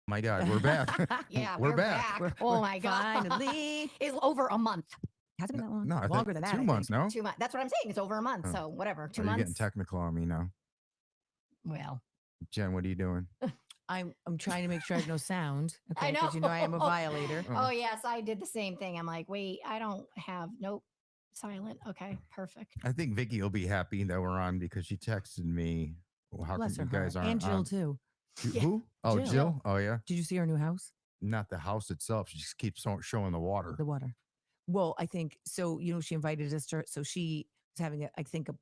My God, we're back. Yeah, we're back. Oh my God. Finally. It's over a month. Hasn't been that long. No, I Longer think than that. 2 months. No, 2 months. That's what I'm saying. It's over a month. Oh. So whatever. 2 Are you getting months. technical on me now, Well, Jen? What are you doing? I'm trying to make sure I have no sound. I Okay, because you know I am a know. violator. oh yes, I did the same thing. I'm like, wait, I don't have nope. Silent. Okay, perfect. I think Vicky will be happy that we're on because she texted me. Well, how Bless her come you guys heart. aren't And Jill on? too. Yeah. Who? Oh, Jill. Jill. Oh, yeah. Did you see our new house? Not the house itself. She just keeps showing the water. The water. Well, I think so. You know, she invited us to. So she was having, I think, a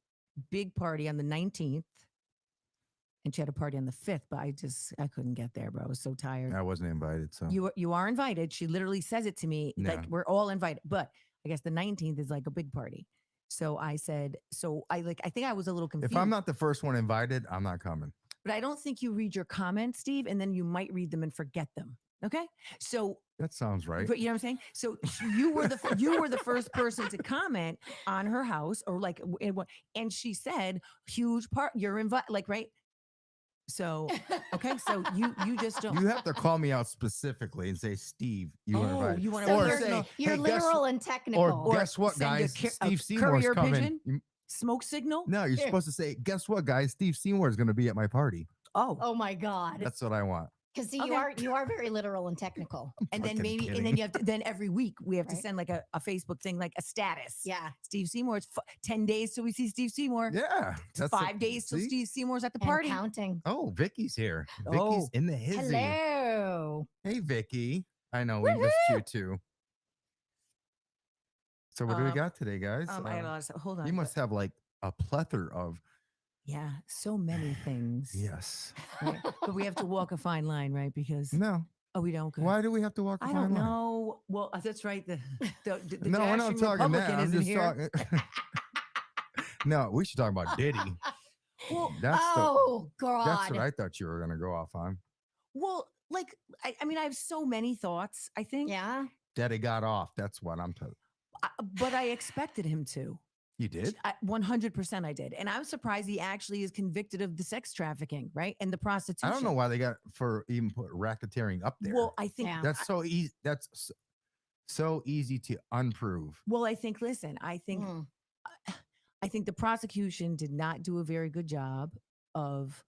big party on the 19th, and she had a party on the 5th. But I couldn't get there, bro. I was so tired. I wasn't invited, so You are invited. She literally says it to me, like Yeah. we're all invited. But I guess the 19th is like a big party. So I said, I think I was a little confused. if I'm not the first one invited, I'm not coming. But I don't think you read your comments, Steve, and then you might read them and forget them. Okay, so That sounds right. but you know what I'm saying. So you were the first person to comment on her house, or like, and she said, "Huge part, you're invited." Like, right. So okay, so you just don't. You have to call me out specifically and say, Steve, you were invited. you want So to you're, say, you're hey, literal and technical. or guess what, send a guys? a Steve Seymour's courier coming. pigeon? Smoke signal? No, you're Yeah. supposed to say, guess what, guys? Steve Seymour is going to be at my party. oh my God. That's what I want. Because see, Okay. you are very literal and technical. And then Fucking maybe, and kidding. then you have to, then every week we have to Right. send like a Facebook thing, like a status. Yeah. Steve Seymour. It's 10 days till we see Steve Seymour. Yeah. It's 5 days till see? Steve Seymour's at the And party. counting. Oh, Vicky's here. Vicky's Oh. in the hizzy. Hello. Hey, Vicky. I know we missed you too. So what do we got today, guys? I got a lot of stuff. Hold on. You must have like a plethora of Yeah, so many things. yes. Right? But we have to walk a fine line, right? Because No. we don't. Good. Why do we have to walk a I fine don't line? know. Well, that's right. The No, we're not dashing talking that. Republican I'm isn't just here. talking. No, we should talk about Diddy. Well, That's Oh the, God. that's what I thought you were gonna go off on. well, like I mean, I have so many thoughts. I think. Yeah. Daddy got off. That's what I'm telling. But I expected him to. You did? 100% I did. And I'm surprised he actually is convicted of the sex trafficking, right? And the prostitution. I don't know why they got for even put racketeering up there. Well, I think Yeah. That's so easy. That's so easy to unprove. well, I think listen, I think Mm. I think the prosecution did not do a very good job of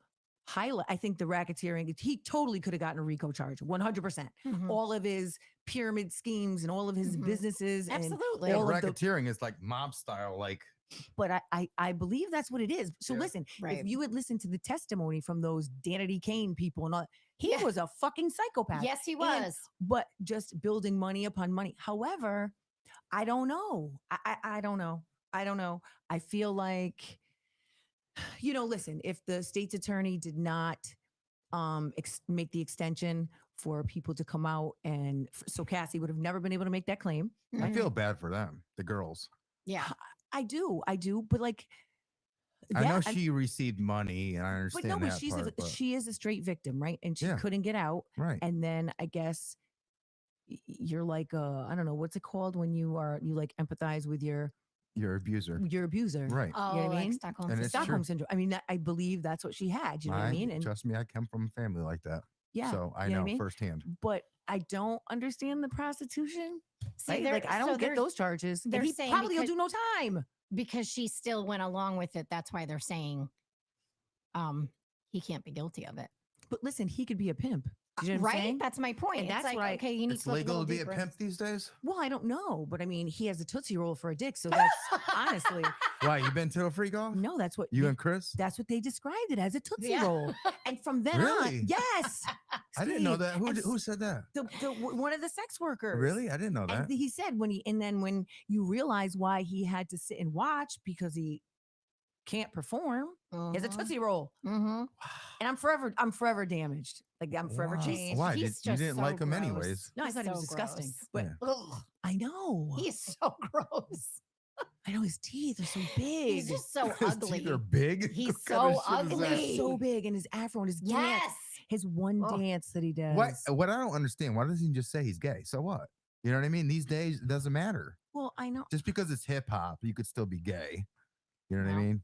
highlight. I think the racketeering, he totally could have gotten a RICO charge, 100%. Mhm. All of his pyramid schemes and all of his Mhm. businesses. Absolutely. Yeah, all of the- racketeering is like mob style. Like But I believe that's what it is. So Yeah. listen, Right. if you had listened to the testimony from those Danity Kane people and all, he Yeah. was a fucking psychopath. Yes, he And- was. but just building money upon money. However, I don't know. I don't know. I don't know. I feel like, listen, if the state's attorney did not make the extension for people to come out, and so Cassie would have never been able to make that claim. I feel bad for them, the girls. Yeah. I do, but like, I know that- she received money, and I but understand no, but that part. But she is a straight victim, right? And she Yeah. couldn't get out. right, And then I guess you're like, I don't know, what's it called when you like empathize with your abuser, abuser. right? Oh, what I like mean? Stockholm And it's syndrome. Stockholm syndrome. I mean, I believe that's what she had. You know what I mean? And Trust me, I come from a family like that, yeah, so I you know what I mean? firsthand. But I don't understand the prostitution. See, Right? they're- Like I so don't get they're- those charges. And they're he saying probably will because- do no time. because she still went along with it. That's why they're saying he can't be guilty of it. But listen, he could be a pimp. You know what I'm Right? saying? That's my point. And It's that's like, what I- okay, you need It's to look legal little to be a deeper. pimp these days. Well, I don't know, but I mean, he has a Tootsie Roll for a dick. So that's honestly, Why you been to a freak off? no, that's what You they- and Chris? that's what they described it as, a Tootsie Yeah. Roll. And from then Really? on, yes. I didn't know Steve, that. and Who said that? one of the sex workers. Really? I didn't know that. And he said when you realize why he had to sit and watch because he can't perform, he has a Mhm. Tootsie Roll. Mhm. And I'm forever damaged. Like I'm forever Wow. changed. Why? He's You just didn't so like him gross. anyways. No, I He's thought he was so disgusting. gross. But Yeah. Ugh, I know. he's so gross. I know his teeth are so big. He's just so His ugly. teeth are big. He's What kind of so shit is and that? they're ugly. so big, and his afro and his dance, Yes. his one Ugh. dance that he does. What I don't understand, why doesn't he just say he's gay? So what? You know what I mean? These days, it doesn't matter. Well, I know. Just because it's hip hop, you could still be gay. You know what I No. mean?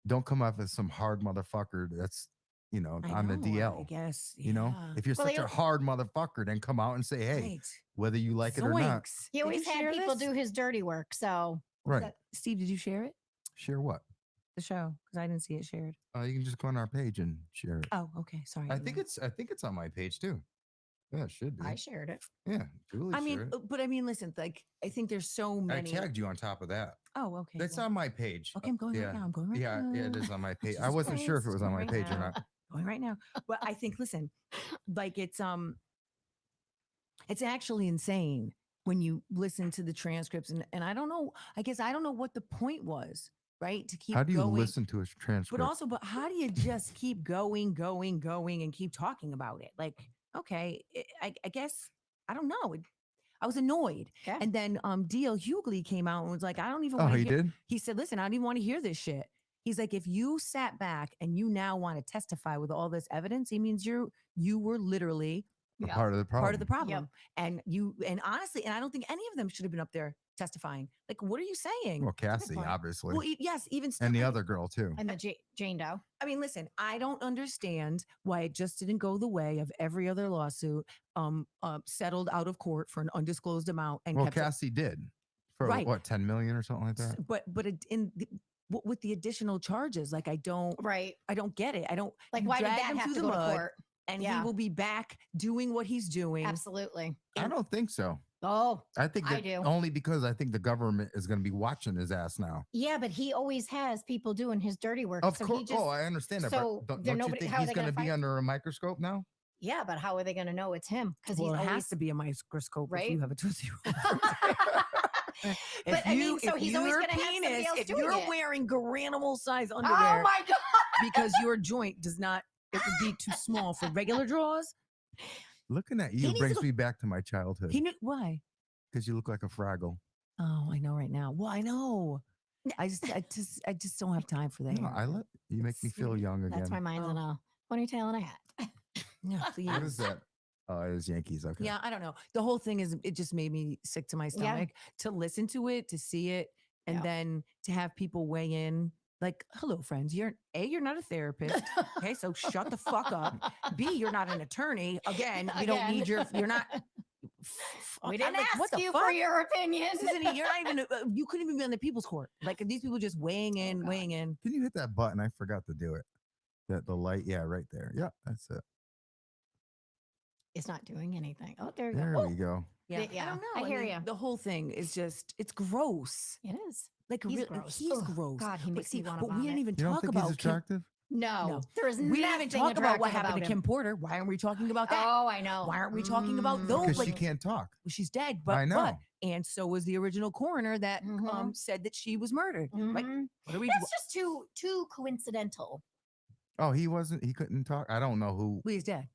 Don't come off as some hard motherfucker that's I on the know, DL. I guess. You know, yeah. if you're Well, such they- a hard motherfucker, then come out and say, hey, Right. whether you like it or not. Zoinks. He Did always you had share people this? do his dirty work. So Right. Steve, did you share it? Share what? The show? Because I didn't see it shared. You can just go on our page and share it. Oh, okay. Sorry. I think it's on my page too. Yeah, it should be. I shared it. Yeah, Julie I mean, shared it. but I mean, listen, like, I think there's so I many. tagged you on top of that. Oh, okay. That's well, on my page. Okay, I'm going yeah. right now. I'm going right Yeah, now. yeah, it is on my page. I Jesus wasn't sure if it Christ, was on my going page or now. not. Going right now. But I think, listen, like it's actually insane when you listen to the transcripts, and I don't know. I guess I don't know what the point was, right? To keep How do you going. listen to a transcript? But how do you just keep going, and keep talking about it? Like, okay, I guess I don't know. I was annoyed, Yeah. and then D.L. Hughley came out and was like, I don't even. Oh, wanna he hear. did? He said, listen, I don't even want to hear this shit. He's like, if you sat back and you now want to testify with all this evidence, he means you were literally A Yeah. part of the problem. part of the problem. And honestly, and I don't think any of them should have been up there testifying. Like, what are you saying? Well, Cassie, point. obviously. Well, yes, even still, and the I- other girl too. And the Jane Doe. I mean, listen, I don't understand why it just didn't go the way of every other lawsuit, settled out of court for an undisclosed amount and Well, kept it- Cassie did for Right. what, 10 million or something like that. with the additional charges, like I don't Right. get it. I don't Like, you why did drag that him have through to the go to mud, court? and Yeah. he will be back doing what he's doing. Absolutely. I don't think so. Oh, I think I that do. only because I think the government is going to be watching his ass now. yeah, but he always has people doing his dirty work. Of so course. He just, Oh, I understand that. so But they're don't you nobody- think how are he's they going to gonna be find- under a microscope now? yeah, but how are they going to know it's him? Because Well, he's it always. has to be a microscope if Right? you have a Tootsie Roll. But I mean, so he's always your gonna have somebody else if doing you're it. wearing granimal size Oh underwear my god! because your joint does not, it would be too small for regular draws. Looking at He you needs to brings go- me back to my childhood He knew why. because you look like a Fraggle. Oh, I know right now. Well, I know. I just don't have time for that. No, you make me It's- feel young again. That's why mine's in a ponytail and a hat. No, please. What is that? Oh, it is Yankees. Okay. Yeah, I don't know. The whole thing is, it just made me sick to my Yeah. stomach to listen to it, to see it, and Yeah. then to have people weigh in. Like, hello, friends. You're not a therapist. Okay, so shut the fuck up. B, you're not an attorney. Again, we don't need your. You're not. We I'm didn't like, what ask the you fuck? for your opinion. This isn't, you're not even. You couldn't even be on the people's court. Like these people just weighing in, God. weighing in. Can you hit that button? I forgot to do it. The light. Yeah, right there. Yeah, that's it. It's not doing anything. Oh, there you There go. we go. Yeah, Yeah, I don't know. I hear mean, ya. The whole thing is just, it's gross. It is. Like He's real- gross. He's Ugh, gross. God, he But makes see, me want but to we didn't even You don't talk think about he's Kim. attractive? No, No. there is We didn't even talk about what happened to him. Kim Porter. Why aren't we talking about that? Oh, I know. Why aren't we talking about Mm. those? Because like, she can't talk. she's dead, but I know. and so was the original coroner that Mhm. said that she was murdered. Like, Mhm. what are we? That's just too coincidental. Oh, he couldn't talk. I don't know who Well, he's dead.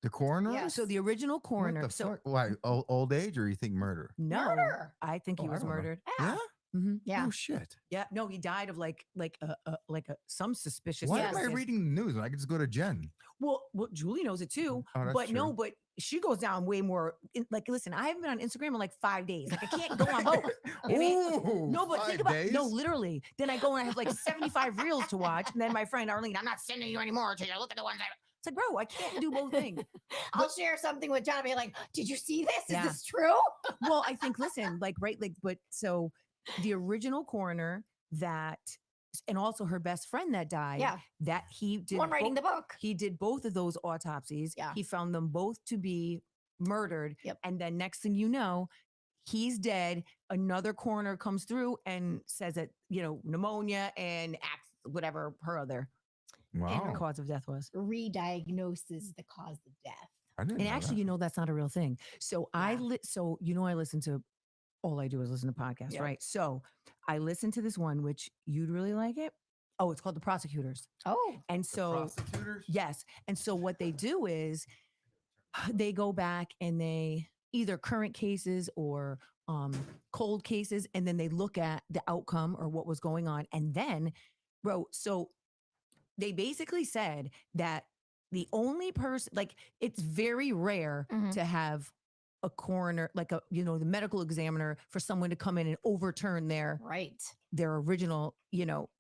the coroner. Yeah. is? So the original What coroner. the So fuck? Why old age or you think murder? no, Murder. I think he Oh, I was don't know. murdered. Yeah. hmm Yeah. Oh shit. Yeah, no, he died of like some suspicious. Why Yes. am I illness. reading the news? I could just go to Jen. Well, Julie knows it too. Oh, that's But no, true. but she goes down way more. Like, listen, I haven't been on Instagram in like 5 days. Like, I can't go on both. I mean, Ooh, no, but think 5 about days? no, literally. Then I go and I have like 75 reels to watch, and then my friend Arlene, I'm not sending you anymore until you look at the ones I. It's like, bro, I can't do both things. I'll share something with John and be like, did you see this? Yeah. Is this true? Well, I think, listen, like, right, like, but so the original coroner that, and also her best friend that died, Yeah. that he did. One writing both- the book. He did both of those autopsies. Yeah. He found them both to be murdered. Yep. And then next thing you know, he's dead. Another coroner comes through and says that, pneumonia and whatever her other Wow. cause of death was. Rediagnoses the cause of death. I didn't And know actually, that. that's not a real thing. So I Yeah. I listen to, all I do is listen to podcasts, Yep. right? So I listened to this one, which you'd really like it. Oh, it's called The Prosecutors. Oh, And The so prostituters? yes. And so what they do is they go back and they either current cases or cold cases, and then they look at the outcome or what was going on. And then, bro, so they basically said that the only person, like, it's very rare Mhm. to have a coroner, like the medical examiner, for someone to come in and overturn their right. original,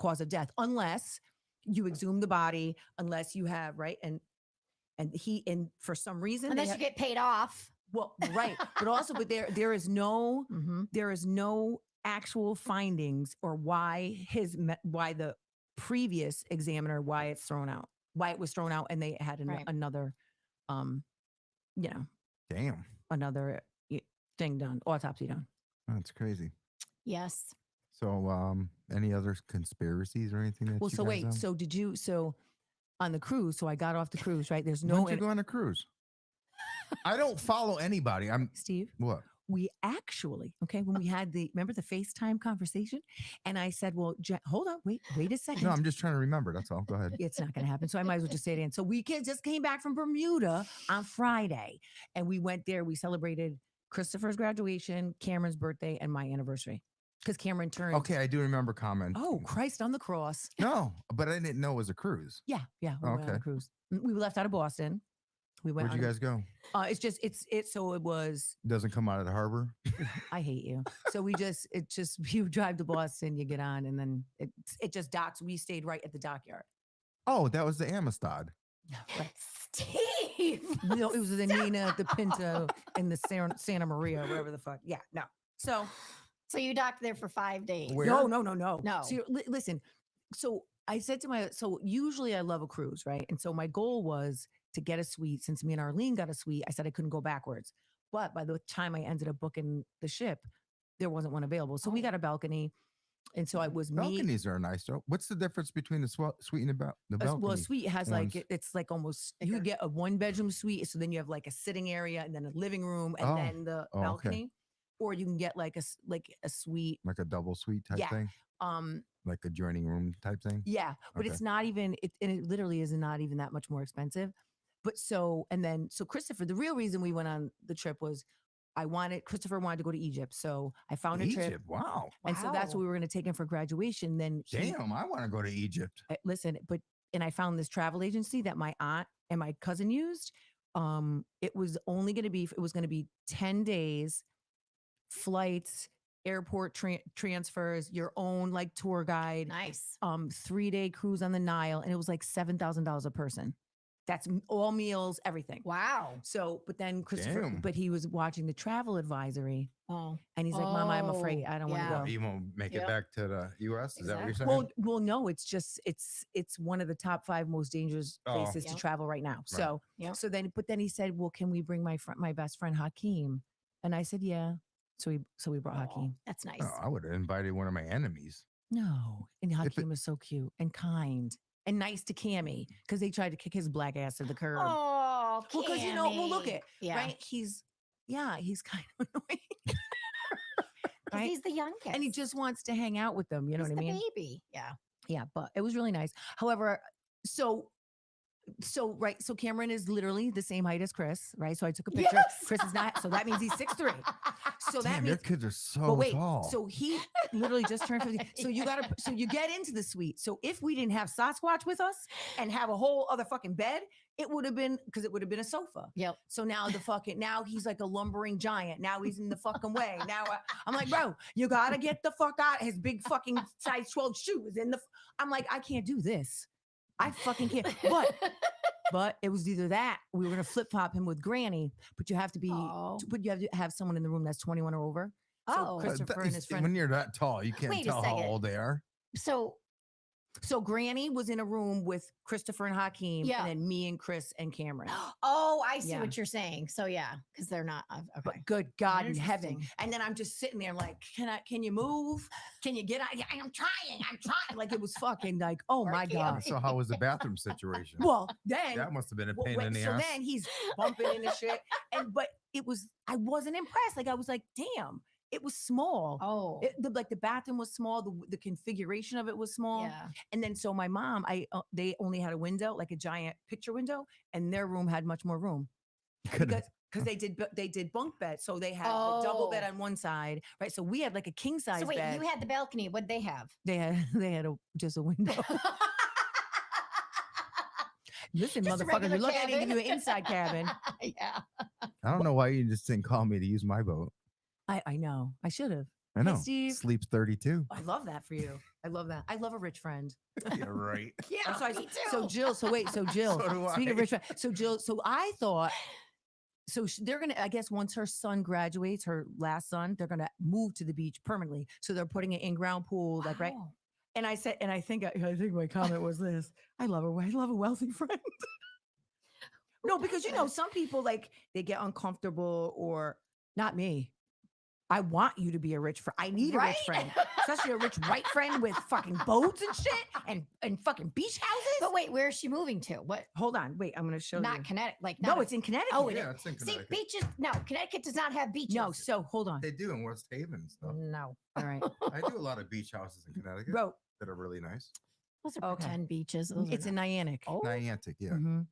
cause of death, unless you exhume the body unless you have right and for some reason Unless you get paid off. well right, but also but there is no Mm-hmm. there is no actual findings or why the previous examiner why it was thrown out and they had Right. another you know Damn. another thing done, autopsy done. That's crazy. Yes. So, any other conspiracies or anything that Well, you so guys wait, have? so on the cruise, so I got off the cruise, right? There's When no did you go on a cruise? I don't follow anybody. I'm Steve. what? We actually, okay, when we had remember the FaceTime conversation? And I said, well, hold on, wait a second. No, I'm just trying to remember. That's all. Go ahead. It's not going to happen. So I might as well just say it in. So we just came back from Bermuda on Friday and we went there. We celebrated Christopher's graduation, Cameron's birthday, and my anniversary. Because Cameron turned. Okay, I do remember comment. Oh, Christ on the cross. No, but I didn't know it was a cruise. Yeah. We went on a cruise. We left out of Boston. We went. Where'd you guys go? So it was. Doesn't come out of the harbor. I hate you. So you drive to Boston, you get on, and then it just docks. We stayed right at the dockyard. Oh, that was the Amistad. Right. Steve. No, it was the Nina, the Pinto, and the Santa Maria, whatever the fuck. Yeah, no. So you docked there for 5 days. Where? No. No. So listen. So I said so usually I love a cruise, right? And so my goal was to get a suite. Since me and Arlene got a suite, I said I couldn't go backwards. But by the time I ended up booking the ship, there wasn't one available. So we got a balcony. And so it was Balconies are nice though. What's the difference between the suite and the balcony? Well, a suite has ones? it's like almost you could get a 1-bedroom suite. So then you have like a sitting area and then a living room and then the balcony. Okay. Or you can get like a suite. Like a double suite type Yeah. thing? Like a joining room type thing? Yeah. But Okay. it's not even and it literally is not even that much more expensive. But so Christopher, the real reason we went on the trip was Christopher wanted to go to Egypt. So I found a trip. Egypt. Wow. And so that's what we were going to take him for graduation. Then Damn, I want to go to Egypt. Listen, and I found this travel agency that my aunt and my cousin used. It was going to be 10 days, flights, airport transfers, your own like tour guide, Nice. 3-day cruise on the Nile. And it was like $7,000 a person. That's all meals, everything. Wow. So, but then Christopher, Damn. but he was watching the travel advisory Oh. and he's like, Mama, I'm afraid I don't want yeah. to go. You won't make Yep. it back to the U.S.? Is that what you're saying? Well, no, it's just it's one of the top 5 most dangerous places to Yep. travel right now. Right. So then he said, well, can we bring my best friend Hakeem? And I said, yeah. So we brought Hakeem. That's nice. Oh, I would have invited one of my enemies. No, and Hakeem was so cute and kind and nice to Cammy because they tried to kick his black ass to the curb. Oh, well, because look Cammy. at Yeah. right. He's kind of annoying. 'Cause Right? he's the youngest. And he just wants to hang out with them. You know He's what I mean? the baby. Yeah. Yeah, but it was really nice. However, so Cameron is literally the same height as Chris, right? So I took a picture. Yes. Chris is not, so that means he's 6'3". So that Damn, means your kids are so but wait, tall. so he literally just turned 50. So you get into the suite. So if we didn't have Sasquatch with us and have a whole other fucking bed, it would have been a sofa. Yep. So now now he's like a lumbering giant. Now he's in the fucking way. Now I'm like, bro, you gotta get the fuck out. His big fucking size 12 shoes in the. I'm like, I can't do this. I fucking can't. But it was either that we were gonna flip flop him with Granny, but you have to have someone in the room that's 21 or over. So Oh. Christopher and his friend. When you're that tall, you can't Wait a tell how second. old they are. So Granny was in a room with Christopher and Hakeem, Yeah. and then me and Chris and Cameron. oh, I see Yeah. what you're saying. So yeah, because they're not okay. But good God in heaven. Interesting. And then I'm just sitting there like, can you move? Can you get out? Yeah, I'm trying. Like it was fucking like, oh Poor my God. So how was the bathroom situation? Well, then that must have been a well, pain in the so ass. then he's bumping into shit. But I wasn't impressed. Like I was like, damn, it was small. Oh. The bathroom was small. The configuration of it was small. Yeah. And then so my mom, they only had a window, like a giant picture window, and their room had much more room because they did bunk beds. So they had a double bed Oh. on one side, right? So we had like a king size So wait, bed. you had the balcony. What'd they have? They had just a window. Listen, Just a motherfucker, regular you're looking at it, cabin. give you an inside cabin. Yeah. I don't know why you just didn't call me to use my boat. I know. I should have. I know. Steve. Sleeps 32. I love that for you. I love that. I love a rich friend. Yeah, right. Yeah, So, me too. so Jill, so Jill, So do speaking of I. rich friend, so Jill, so I thought, so they're going to, I guess once her son graduates, her last son, they're going to move to the beach permanently. So they're putting an in-ground pool, like, right. Wow. And I said, and I think my comment was this: I love a wealthy friend. No, because some people like they get uncomfortable, or not me. I want you to be a rich friend. I need a rich friend, especially a rich white friend with fucking boats and shit and fucking beach houses. But wait, where is she moving to? What? Hold on, wait, I'm going to show you. Not Connecticut. Like No, it's in Connecticut. Oh, Yeah, it's in See, Connecticut. beaches. No, Connecticut does not have beaches. No, so hold on. They do in West Haven and stuff. No. All right, I do a lot of beach houses in Connecticut bro, that are really nice. Those are Okay. pretend beaches. Those it's are in Niantic. Oh, Niantic, yeah. Mhm.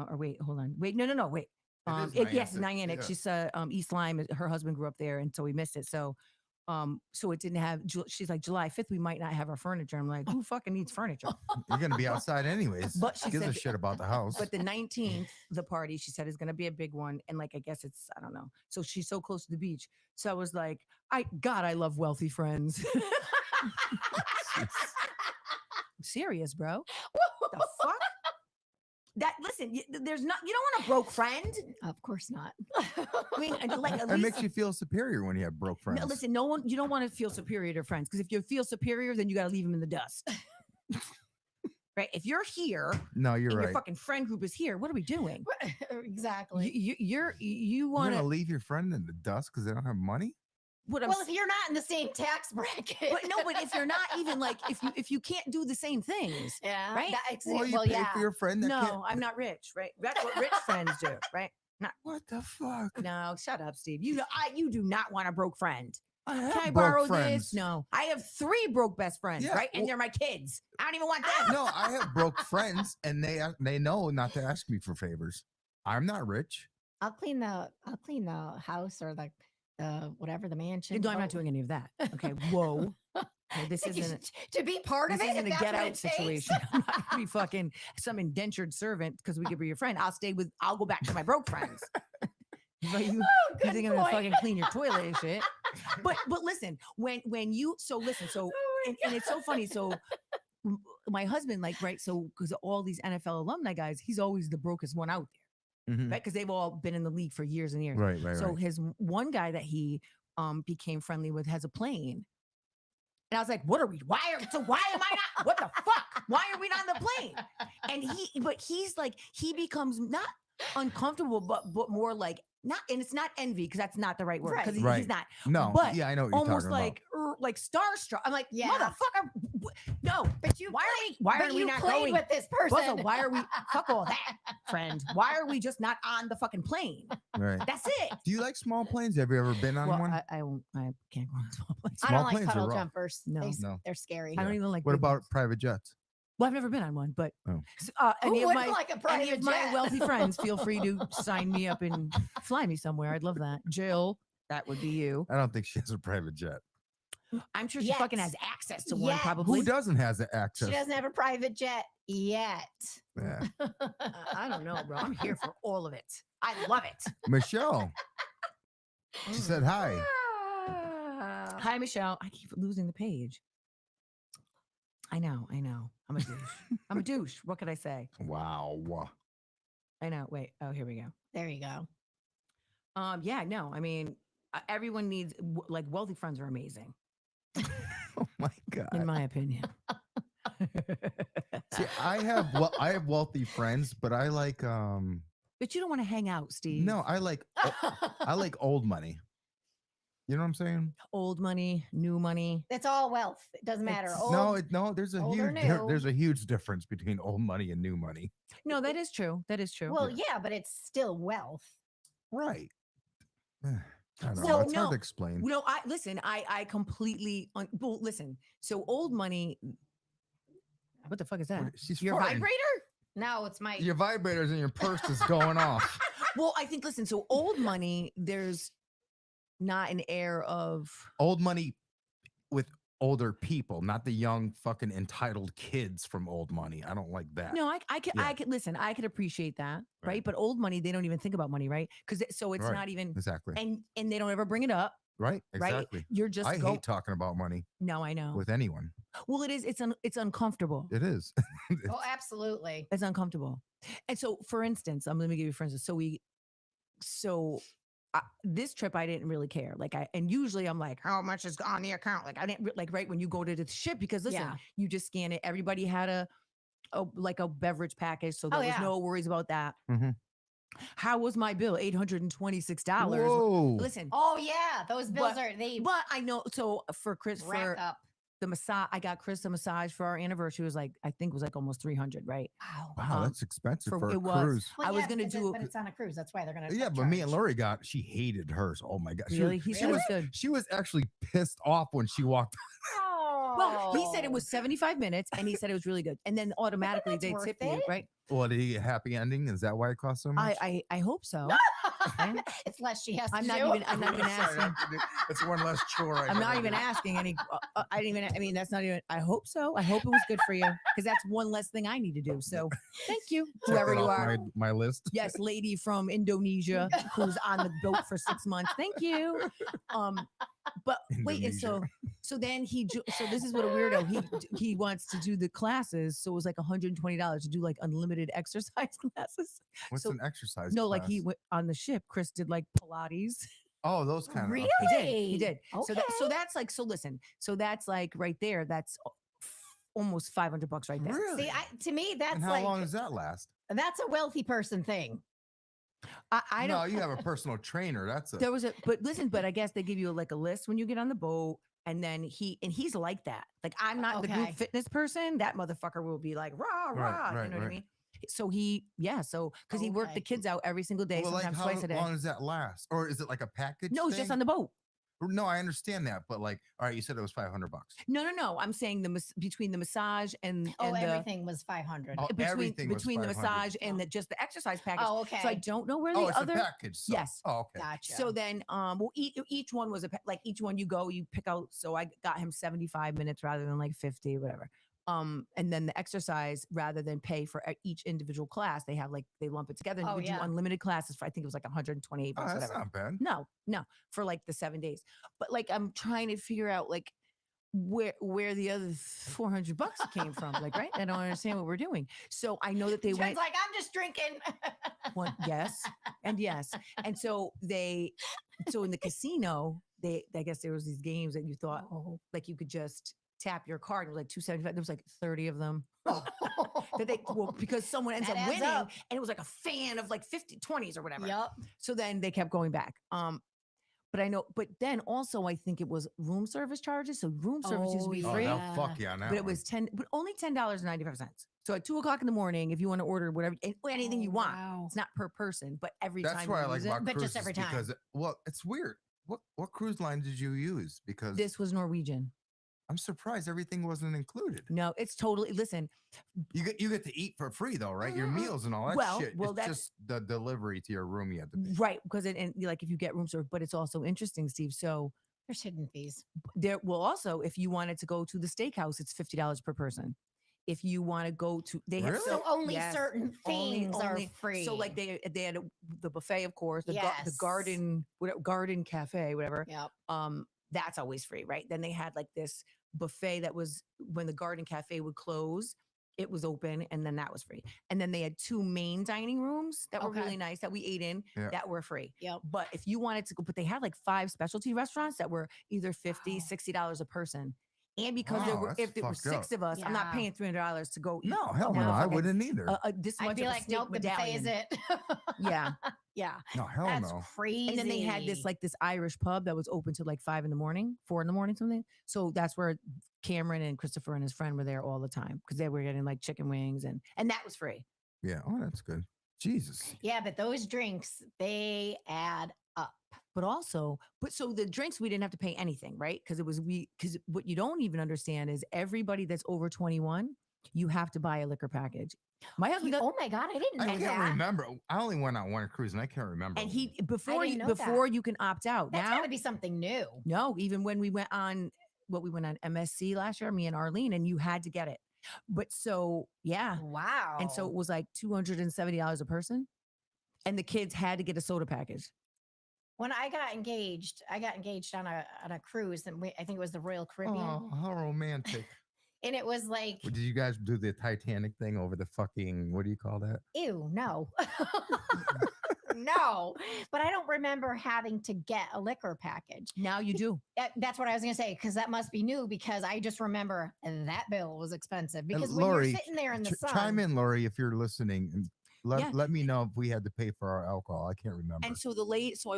Or wait, hold on. Wait, no, wait. It is Yes, Niantic, Niantic. yeah. She's East Lyme. Her husband grew up there, and so we missed it. So, so it didn't have. She's like, July 5th, we might not have our furniture. I'm like, who fucking needs furniture? You're gonna be outside anyways. But she gives a said- shit about the house. But the 19th, the party, she said, is going to be a big one. And like, I guess it's, I don't know. So she's so close to the beach. So I was like, I love wealthy friends. I'm serious, bro. The fuck? Listen, there's not, you don't want a broke friend. of course not. I mean, like, at It least, makes you feel superior when you have broke friends. no, listen, you don't want to feel superior to friends. Because if you feel superior, then you got to leave them in the dust. Right? If you're here No, you're and right. your fucking friend group is here, what are we doing? Exactly. You You're want gonna to, leave your friend in the dust because they don't have money? what I'm Well, if you're not in the same tax bracket. but no, but if you're not even like, if you can't do the same things, yeah, right? Well, you well, pay yeah. for your friend that can't. no, I'm not rich, right? That's what rich friends do, right? What the fuck? No, shut up, Steve. You do not want a broke friend. I have Can I broke borrow friends. this? No, I have 3 broke best friends, Yeah, right? And well- they're my kids. I don't even want them. No, I have broke friends, and they know not to ask me for favors. I'm not rich. I'll clean the house or the whatever the mansion. No, I'm not doing any of that. Okay, whoa. Okay, this isn't to be part of this it. isn't if a that's get what out it takes. situation. I'm not gonna be fucking some indentured servant because we could be your friend. I'll go back to my broke friends. But you Good think I'm gonna point. fucking clean your toilet and shit. But listen, when you so listen, so and it's so funny. So my husband, like, right, so because all these NFL alumni guys, he's always the brokest one out there, Mhm. right? Because they've all been in the league for years and years. Right, right, So right. his one guy that he became friendly with has a plane. And I was like, why am I not? What the fuck? Why are we not on the plane? And he's like, he becomes not uncomfortable, but more like not, and it's not envy because that's not the right word. Because Right. he's not No, but yeah, I know what you're almost talking about. like starstruck. I'm like, Yeah. motherfucker, no. But you Why but are we you not played going? with this person? Also, why are we fuck all that, friend? Why are we just not on the fucking plane? Right. That's it. Do you like small planes? Have you ever been on Well, one? I can't go on small planes. I Small don't like planes are puddle rough. jumpers. No. No. They're scary. I don't even like. What big about ones. private jets? Well, I've never been on one, but Oh. any Who of wouldn't my like a any private of my jet? wealthy friends, feel free to sign me up and fly me somewhere. I'd love that. Jill, that would be you. I don't think she has a private jet. I'm sure she Yes. fucking has access to one, Yes. probably. Who doesn't has the She access? doesn't have a private jet yet. Yeah. I don't know, bro. I'm here for all of it. I love it. Michelle. She said hi. Hi, Michelle. I keep losing the page. I know. I'm a douche. I'm a douche. What could I say? Wow. I know. Wait. Oh, here we go. There you go. Yeah, no. I mean, everyone needs like wealthy friends are amazing, Oh my god. in my opinion. See, I have wealthy friends, but I like But you don't want to hang out, Steve. no, I like old money. You know what I'm saying? Old money, new money. That's all wealth. It doesn't matter. It's- Old, No, there's a old or huge new. there's a huge difference between old money and new money. No, that is true. That is true. well, yeah, but it's still wealth. Right. I don't So, know. It's hard no, to explain. no, I completely well, listen. So old money. What the fuck is that? She's Your farting. vibrator? No, it's my Your vibrators in your purse is going off. Well, I think listen, so old money, there's not an air of Old money with older people, not the young fucking entitled kids from old money. I don't like that. no, I could Yeah. I could listen, I could appreciate that, right? Right. But old money, they don't even think about money, right? Because so it's Right. not even Exactly. and they don't ever bring it up. Right? right? Exactly. You're just I hate talking about money No, I know. with anyone. Well, it's uncomfortable. It is. Oh, absolutely. It's uncomfortable. And so, for instance, let me give you for instance. This trip I didn't really care. And usually I'm like, how much is on the account? Like I didn't like right when you go to the ship because listen, Yeah. you just scan it. Everybody had a beverage package, so there Oh, was yeah. no worries about that. Mhm. How was my bill? $826. Whoa. Listen, Oh yeah, those bills But- they but I know. So for Chris, rack for up. the massage, I got Chris a massage for our anniversary. It was like I think it was like almost 300, right? Wow. Wow, that's expensive for a it was. cruise. Well, I was yeah, gonna because do- but it's on a cruise. That's why they're gonna. Yeah, but me and upcharge. Lori she hated hers. Oh my god. Really? He said it was good. She was actually pissed off when she walked. Oh. Well, he said it was 75 minutes, and he said it was really good. And then automatically that's they worth tip you, it. right? Well, did he get a happy ending? Is that why it cost so much? I hope so. It's less she has to I'm do. not even Sorry, I asking. have to do- It's one less chore. I I'm not gotta even do. asking any. I didn't even. I mean, that's not even. I hope so. I hope it was good for you because that's one less thing I need to do. So, thank you, Check whoever it you off are. my list. Yes, lady from Indonesia who's on the boat for 6 months. Thank you. But wait, and so then so this is what a weirdo. He wants to do the classes, so it was like $120 to do like unlimited exercise classes. What's So- an exercise? No, like he class? went on the ship. Chris did like Pilates. Oh, those kind of. Really? He did. So Okay. that's like listen. So that's like right there. That's almost $500 right there. Really? See, to me, that's and how like long does that last? that's a wealthy person thing. I No, don't. you have a personal trainer. That's a. There was but listen, but I guess they give you like a list when you get on the boat. And then he's like that. Like I'm not the group Okay. fitness person. That motherfucker will be like rah rah. right, You know what I right. mean? So because he worked the Okay. kids out every single day, Well, like sometimes how twice a day. long does that last? Or is it like a package? No, it's just thing? on the boat. No, I understand that, but like, all right, you said it was $500. No. I'm saying between the massage and Oh, the everything was 500. Oh, everything was between the 500. massage and just the exercise package. Oh, okay. So I don't know where Oh, the it's other. a package. So. Yes. Oh, okay. Gotcha. So then, well, each one was like each one you go, you pick out. So I got him 75 minutes rather than like 50, whatever. And then the exercise, rather than pay for each individual class, they lump it together and Oh, you would yeah. do unlimited classes for I think it was like 128 Oh, bucks, that's whatever. not bad. No, for like the 7 days. But like I'm trying to figure out like where the other $400 came from. Like, right? I don't understand what we're doing. So I know that they Jen's went like, I'm just drinking. one, yes, and yes. And so in the casino, I guess there was these games that you thought Oh. like you could just tap your card. It was like 275. There was like 30 of them. Because someone ends That up adds winning up. and it was like a fan of like 20s or whatever. Yep. So then they kept going back. But then also I think it was room service charges. So room service used to be Oh, Oh, free, they'll fuck you on that. but it was only $10.95. So at 2:00 in the morning, if you want to order whatever, anything you want, Wow. it's not per person, but every That's time why I you like use it. about But cruises just every time. because it's weird. What cruise line did you use? Because This was Norwegian. I'm surprised everything wasn't included. No, it's totally listen. You get to eat for free though, right? Your Mm, meals and all that well, shit. well, It's that's- just the delivery to your room you have to pay. Right, because and like if you get room service, but it's also interesting, Steve. So There's hidden fees. there will also, if you wanted to go to the steakhouse, it's $50 per person. If you want to go to, they have Really? So only yes, certain things are free. So like they had the buffet, of course, the Yes. garden, whatever, garden cafe, whatever. Yep. That's always free, right? Then they had like this buffet that was when the garden cafe would close, it was open, and then that was free. And then they had 2 main dining rooms that were Okay. really nice that we ate in Yeah. that were free. Yep. But if you wanted to go, but they had like 5 specialty restaurants that were either $50, Wow. $60 a person. And because Wow, if there were that's fucked 6 of us, I'm not Yeah. paying $300 to go eat. No, hell a no, I motherfucking- wouldn't either. This I'd much be of a like, steak nope, the buffet is medallion. it. Yeah. Yeah. no, hell That's no. crazy. And then they had this Irish pub that was open till like 5 in the morning, 4 in the morning, something. So that's where Cameron and Christopher and his friend were there all the time because they were getting like chicken wings and that was free. Yeah. Oh, that's good. Jesus. Yeah, but those drinks, they add up. But so the drinks, we didn't have to pay anything, right? Because because what you don't even understand is everybody that's over 21, you have to buy a liquor package. My husband, Oh my God, I didn't I know can't that. remember. I only went on one cruise and I can't remember. and before didn't know before that. you can opt out. That's Now, got to be something new. no, even when we went on MSC last year, me and Arlene, and you had to get it. But so yeah, Wow. and so it was like $270 a person, and the kids had to get a soda package. When I got engaged on a cruise, and I think it was the Royal Caribbean, Oh, how romantic. and it was like, Did you guys do the Titanic thing over the fucking, what do you call that? ew, no. No, but I don't remember having to get a liquor package. Now you do. That's what I was going to say, because that must be new, because I just remember that bill was expensive. And Because when Lori, you're sitting there in the sun, chime in, Lori, if you're listening. And Yeah. let me know if we had to pay for our alcohol. I can't remember. And so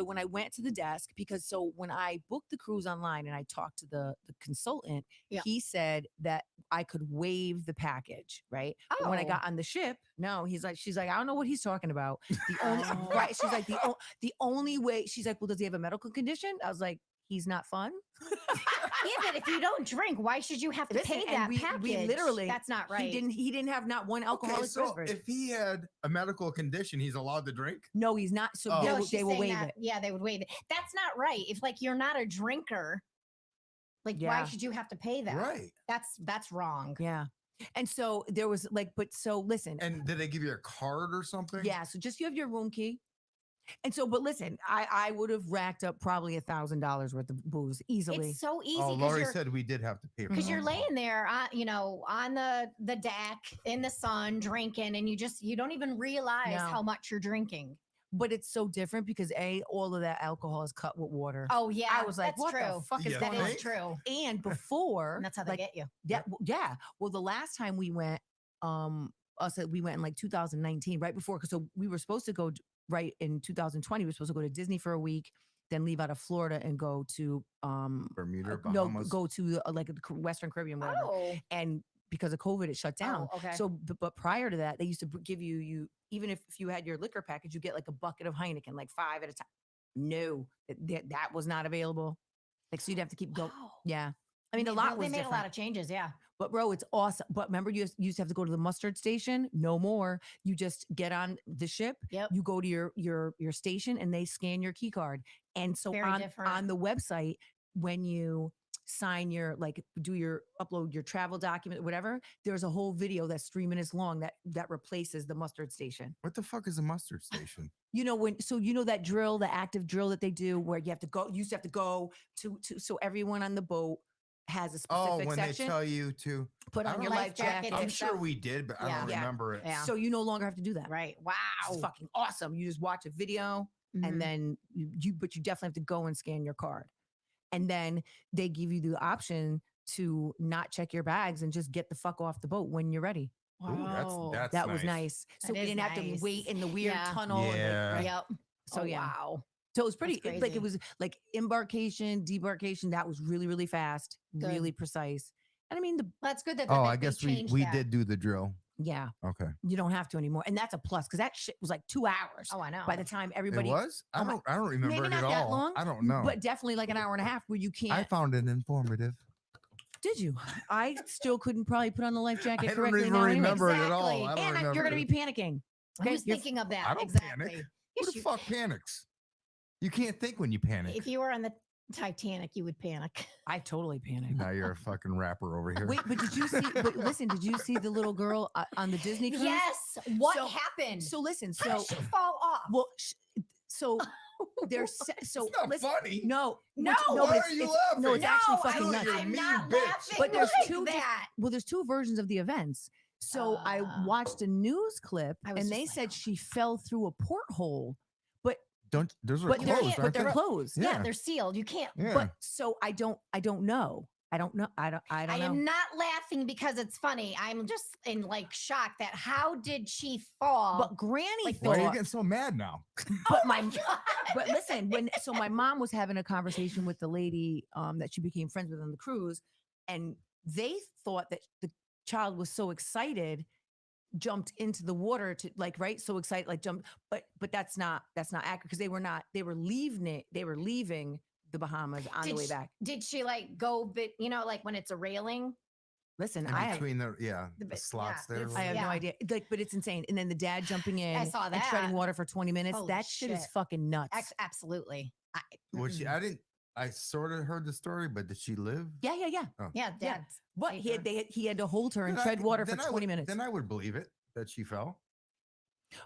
when I went to the desk, because when I booked the cruise online and I talked to the consultant, Yeah. he said that I could waive the package, right? But when I Oh. got on the ship, no, she's like, I don't know what he's talking about. The only Oh. right, she's like the only way, she's like, well, does he have a medical condition? I was like, he's not fun. yeah, but if you don't drink, why should you have to Listen, pay and that package? we literally, that's not right. He didn't have not one Okay, alcoholic so beverage. if he had a medical condition, he's allowed to drink? No, he's not. So Oh. they, No, will- she's they will saying waive that- it. Yeah, they would waive it. That's not right. If like you're not a drinker, like why Yeah. should you have to pay that? Right. That's wrong. Yeah. And so there was like, but so listen, And did they give you a card or something? yeah. So just you have your room key. And so, but listen, I would have racked up probably $1,000 worth of booze easily. It's so easy Oh, because Lori you're said we did have to pay for because you're alcohol. laying there, on the deck in the sun drinking, and you don't even realize No. how much you're drinking. But it's so different because all of that alcohol is cut with water. Oh yeah, I was like, that's what true. the fuck is Yeah, That going on? is true. And before, And that's how they like, get you. yeah. Well, the last time we went, we went in like 2019, right before, because so we were supposed to go right in 2020. We were supposed to go to Disney for a week, then leave out of Florida and go to Bermuda, no, Bahamas. go to like the Western Caribbean, whatever. Oh, And because of COVID, it shut down. Oh, okay. So, but prior to that, they used to give you even if you had your liquor package, you get like a bucket of Heineken, like 5 at a time. No, that was not available. Like, so you'd have to keep going. wow. Yeah. I mean, a They- lot They was made different. a lot of changes. Yeah. But bro, it's awesome. But remember, you used to have to go to the mustard station. No more. You just get on the ship. Yep. You go to your station, and they scan your key card. And so Very on different. the website, when you sign your upload your travel document, whatever, there's a whole video that's 3 minutes long that replaces the mustard station. What the fuck is a mustard station? You know that drill, the active drill that they do, where you have to go. You used to have to go to so everyone on the boat has a Oh, specific when section. they tell you to. Put I on don't your know. life jacket. I'm and sure stuff. we did, but I Yeah. don't Yeah. remember it. Yeah. So you no longer have to do that. Right. It's Wow. fucking awesome. You just watch a video Mhm. and then but you definitely have to go and scan your card. And then they give you the option to not check your bags and just get the fuck off the boat when you're ready. Ooh, Wow. that's That was nice. So That we is didn't have to nice. wait in the weird Yeah. tunnel. and, like, Yeah. right? Yep. So Oh, yeah. Wow. So it was pretty That's like it crazy. was like embarkation, debarkation. That was really, really fast, Good. really precise. And I mean That's good that. Oh, they I guess we changed we that. did do the drill. yeah, Okay. you don't have to anymore. And that's a plus because that shit was like 2 hours Oh, I know. by the time It everybody was? Oh my- I don't remember maybe it not at that all. long, I don't know. but definitely like an hour and a half where you can't. I found it informative. Did you? I still couldn't probably put on the life I jacket don't correctly even now anyway. remember it at all. Exactly. I don't And remember you're going to it. be panicking. I Okay, was you're- thinking of that. I don't exactly. panic. Who Yes, the you- fuck panics? You can't think when you panic. If you were on the Titanic, you would panic. I totally panicked. Now you're a fucking rapper over here. Wait, but did you see? But listen, did you see the little girl on the Disney cruise? Yes. What So- happened? So listen. How So did she fall off? well, so there's so It's not listen. funny. No, No, no, why but are you no, it's laughing? actually No, fucking I nuts. don't I'm mean not bitch. laughing But there's like two that. Well, there's two versions of the events. So I watched a news clip, I was and just they like, said oh she fell through a porthole, Don't those are but closed, they're, aren't but they're they? closed. Yeah, Yeah. they're sealed. You can't. Yeah. But so I don't know. I don't know. I don't I know. am not laughing because it's funny. I'm just in like shock that how did she fall? But Granny Like, Why are you thought. getting so mad now? But Oh my God. but listen, so my mom was having a conversation with the lady that she became friends with on the cruise, and they thought that the child was so excited, jumped into the water to like so excited like jumped, but that's not accurate because they were leaving the Bahamas on the way back. Did she like go bit, like when it's a railing? Listen, In I have, between the The bit- slots yeah, there. it's- I have no Yeah. idea, but it's insane. And then the dad jumping in saw and treading that. water for 20 minutes. Holy That shit is shit. fucking nuts. Absolutely. Was she? I sort of heard the story, but did she live? Yeah. Yeah, Yeah. Dad. What Saved her. he had to hold her and Then tread water for then 20 minutes. Then I would believe it that she fell.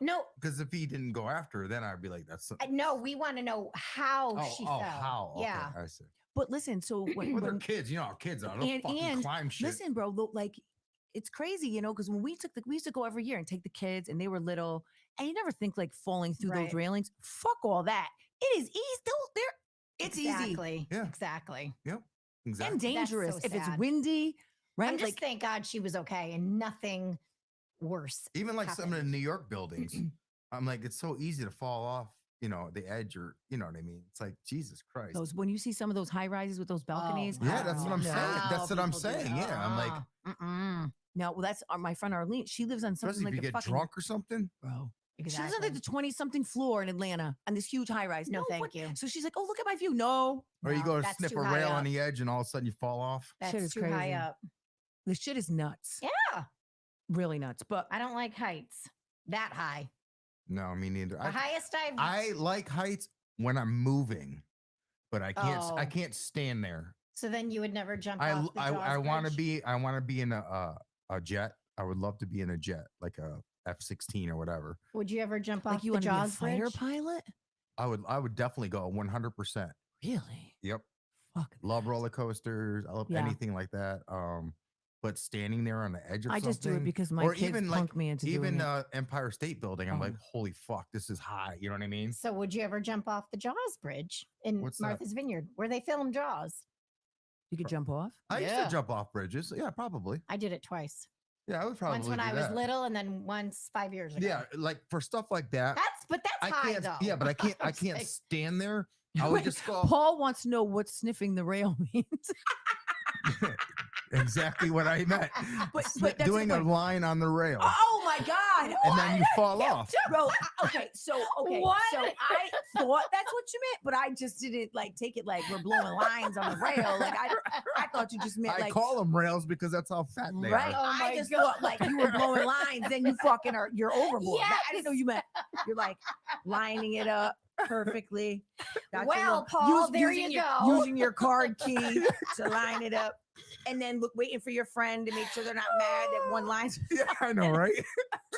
No, Because if he didn't go after her, then I'd be like, that's no, we want to know how she fell. how? Okay, Yeah. I see. But listen, so Well, they're kids, you know how kids are. They'll fucking climb shit. listen, bro, like it's crazy, you know, because when we used to go every year and take the kids, and they were little, and you never think like falling through those Right. railings. Fuck all that. It is easy. It's easy Exactly. Yeah. Exactly. Yep, exactly. and dangerous so if it's sad. windy, right? I'm just Like thank God she was okay and nothing worse. Even like some of the happened. New York buildings, I'm like, it's so easy to fall off, you know, the edge, or you know what I mean. It's like Jesus Christ. those when you see some of those high rises with those balconies. Yeah, that's what I'm no. saying. That's what I'm People do saying. that. Yeah, I'm like, Mm-mm. No, well, that's my friend Arlene. She lives on something especially like if you the get fucking drunk or something. bro. She lives on Exactly. like the 20-something floor in Atlanta on this huge high rise. No, thank fuck- you. So she's like, "Oh, look at my view." No, Or you No, go to that's snip too a high rail up. on the edge and all of a sudden you fall off. Shit That's is too high crazy. up. this shit is nuts. Yeah. Really nuts. But I don't like heights that high. No, me neither. The highest I've I like heights when I'm moving, but I can't. I Oh. can't stand there. so then you would never jump off the I want to Jaws be. I want to be in a jet. I would love to be in a jet, like a F-16 or whatever. Would you ever jump like off you the want to be a Jaws fighter bridge? pilot? I would definitely go 100%. Really? Yep. Fuck. Love roller coasters. I love Yeah. anything like that. But standing there on the edge of I something, just do it because my or kids even punk like me into even doing it. Empire State Building. I'm Oh. like, holy fuck, this is high. You know what I mean? So would you ever jump off the Jaws bridge in What's that? Martha's Vineyard where they filmed Jaws? You could jump off. I used Yeah. to jump off bridges. Yeah, probably. I did it twice. Yeah, I would probably Once when do I was that. little and then once 5 years ago. Yeah, like for stuff like that. That's I high can't. though. Yeah, but I can't. I was can't like, stand there. I would Wait, just go. Paul wants to know what sniffing the rail means. Exactly what I meant. But Sni- that's the doing a point. line on the rail, Oh my god! and then you fall off. Bro, okay, so What? I thought that's what you meant, but I just didn't like take it like we're blowing lines on the rail. Like I thought you just meant I like call them rails because that's how fat they right. are. Oh I my just God. thought like you were blowing lines, then you fucking you're overboard. I didn't know you meant you're like lining it up perfectly. Got your Well, little- Paul, there using you your- go. Using your card key to line it up. And then waiting for your friend to make sure they're not mad that one line's. Yeah, I know, right?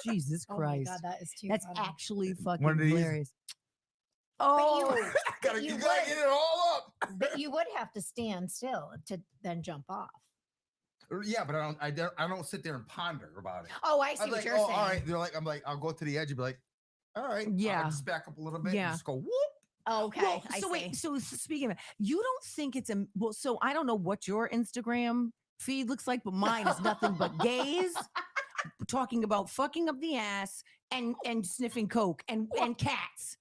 Jesus Oh my Christ. God, that is too That's funny. actually fucking One of these- hilarious. But Oh, you gotta, you you gotta would. get it all up. But you would have to stand still to then jump off. Yeah, but I don't sit there and ponder about it. Oh, I see I'm what like, you're oh, saying. all right. They're like, I'm like, I'll go to the edge and be like, all right, Yeah. I'll just back up a little bit. Yeah. And just go whoop. Okay, well, I so see. wait. So speaking of, you don't think it's a well? So I don't know what your Instagram feed looks like, but mine is nothing but gays talking about fucking up the ass and sniffing coke and cats.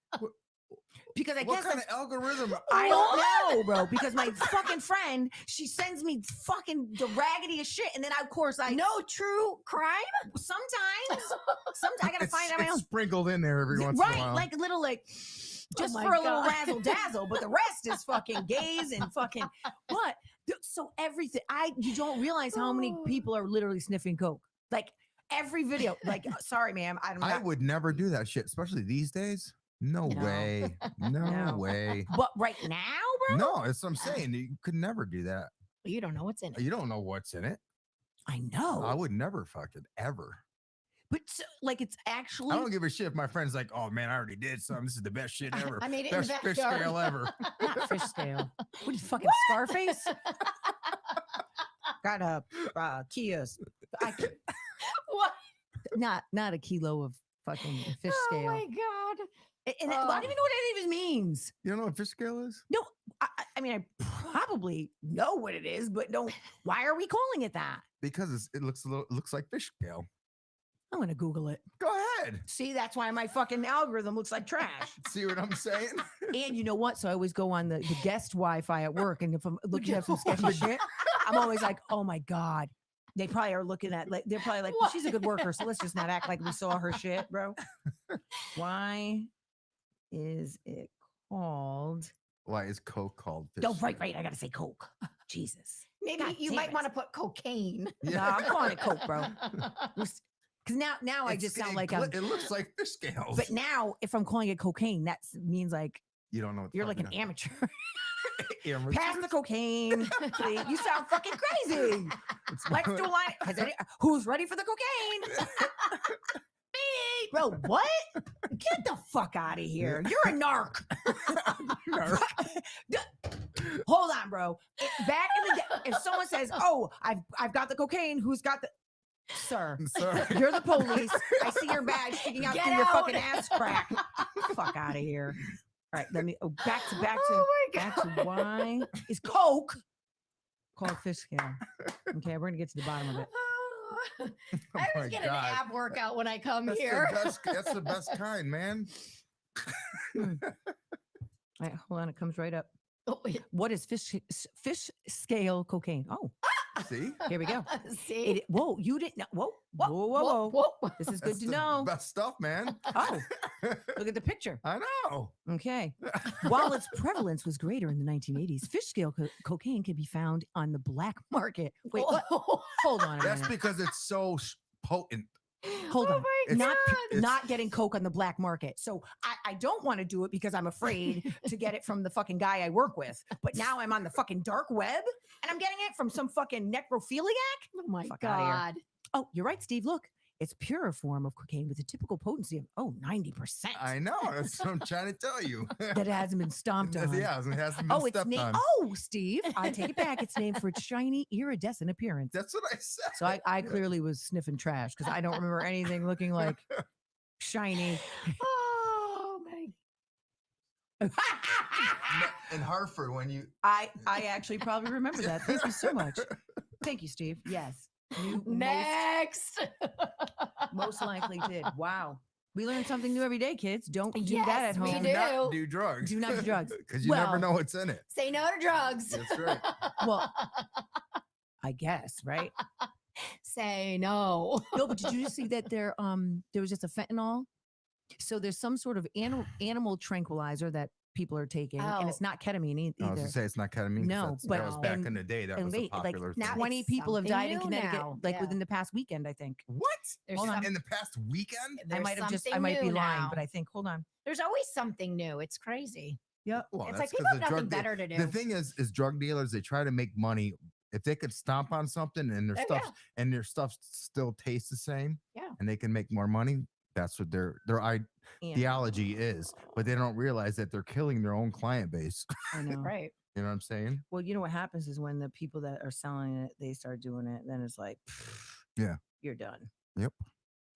Because I What guess kind of that's- algorithm? I don't know, bro. Because my fucking friend, she sends me fucking the raggediest shit, and then of course I No true crime? sometimes I gotta find out my it's own. sprinkled in there every once in a Right, while. like a little like just my for a little God. razzle dazzle, but the rest is fucking gays and fucking what? So everything you don't realize how many people are literally sniffing coke. Like every video, like sorry, ma'am, I'm I not. would never do that shit, especially these days. No No. way. No, No. way. But right now, bro, No, that's what I'm saying. You could never do that. You don't know what's in it. You don't know what's in it. I know. I would never fucking ever. But so, like it's actually I don't give a shit if my friend's like, oh man, I already did something. This is the best shit ever. I made it Best in the fish backyard. scale ever. not fish scale. What is fucking Scarface? Got a Kia's. What? Not a kilo of fucking fish Oh scale. my God. And I don't even know what any of it means. You don't know what fish scale is? No, I mean I probably know what it is, but don't. Why are we calling it that? Because it looks like fish scale. I'm gonna Google it. Go ahead. See, that's why my fucking algorithm looks like trash. See what I'm saying? And you know what? So I always go on the guest Wi-Fi at work, and if I'm looking at some sketchy shit, I'm always like, oh my God. They probably are looking at like they're probably like, well, she's a good worker, so let's just not act like we saw her shit, bro. Why is it called? Why is Coke called fish? Oh, right. I gotta say Coke. Jesus. Maybe God you damn might it. want to put cocaine. No, I'm calling it Coke, bro. Because now I It's- just sound it like gl- I'm. it looks like fish scales. But now, if I'm calling it cocaine, that means like you don't know what the you're fuck like an you're amateur. doing. Pass the cocaine, please. You sound fucking crazy. It's Let's more- do a line. Who's ready for the cocaine? Bro, what? Get the fuck out of here. You're a narc. Hold on, bro. Back in the day, if someone says, "Oh, I've got the cocaine," who's got the Sir, Sir. you're the police. I see your badge sticking out Get through your out. fucking ass crack. Fuck out of here. All right, let me back to Oh my back to why is Coke called fish scale? Okay, we're gonna get to the bottom of it. I Oh always my get an God. ab workout when I come That's here. that's the best kind, man. All right, hold on, it comes right up. Oh, wait. What is fish scale cocaine? Oh, See? here we go. See? Whoa, you didn't know. Whoa. This is good That's to the know. Best stuff, man. Oh, look at the picture. I know. Okay. While its prevalence was greater in the 1980s, fish scale cocaine can be found on the black market. Wait, what? Hold on a That's minute. because it's so potent. Hold Oh on. my It's- Not God. not getting coke on the black market. So I don't want to do it because I'm afraid to get it from the fucking guy I work with. But now I'm on the fucking dark web and I'm getting it from some fucking necrophiliac. Oh my Fuck outta here. God. Oh, you're right, Steve. Look, it's purer form of cocaine with a typical potency of 90%. I know. That's what I'm trying to tell you. that it hasn't been stomped on. Yeah, it hasn't been Oh, it's stepped named. on. Oh, Steve, I take it back. It's named for its shiny, iridescent appearance. That's what I said. So I clearly was sniffing trash because I don't remember anything looking like shiny. Oh my. In Hartford, when you I actually probably remember that. Thank you so much. Thank you, Steve. Yes, you Next. most likely did. Wow, we learn something new every day, kids. Don't do that Yes, at we home. do. not do drugs. Do not do drugs. Because you never Well- know what's in it. Say no to drugs. That's right. Well, I guess, right? Say no. No, but did you just see that there was just a fentanyl? So there's some sort of animal tranquilizer that people are taking, and it's Oh. not ketamine I was either. gonna say it's not ketamine. 'cause No, that's- but- that was back and- in the day. That and was wait, a like popular now thing. 20 it's people have something died in new Connecticut, now. like Yeah. within the past weekend, I think. What? There's Hold on. some- In the past weekend? I there's might have I something might be new lying, now. but I think, hold on. There's always something new. It's crazy. Yep. Well, It's that's like 'cause people have the nothing drug de- better to do. The thing is drug dealers, they try to make money. If they could stomp on something and their Oh, stuff yeah. and their stuff still tastes the same, Yeah. and they can make more money, that's what their Yeah, ideology is. But they don't realize that they're killing their own client base. I know. Right. You know what I'm saying? Well, you know what happens is when the people that are selling it, they start doing it, then it's like, Yeah. you're done. Yep.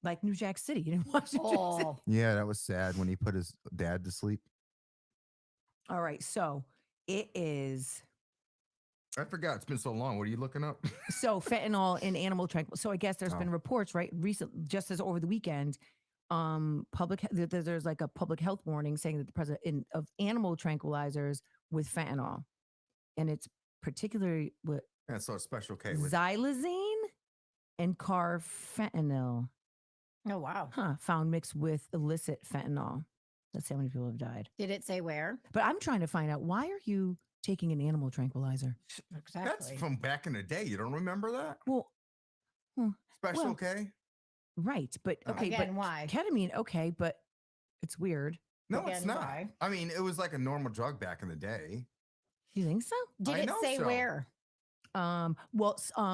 Like New Jack City. You didn't watch New Jack City? Oh, Yeah, that was sad when he put his dad to sleep. All right. So it is. I forgot. It's been so long. What are you looking up? So fentanyl in animal tranquil. So I guess there's been Oh. reports, right? Recent, just as over the weekend, there's like a public health warning saying that the president of animal tranquilizers with fentanyl, and it's particularly with Yeah, so a special K with xylazine and carfentanil, oh wow. found mixed with illicit fentanyl. Let's see how many people have died. Did it say where? But I'm trying to find out, why are you taking an animal tranquilizer? Exactly. That's from back in the day. You don't remember that? Well, Special Well, K? right, but okay, Again, but why? ketamine, okay, but it's weird. No, it's Again, not. why? I mean, it was like a normal drug back in the day. You think so? Did I it know say so. where?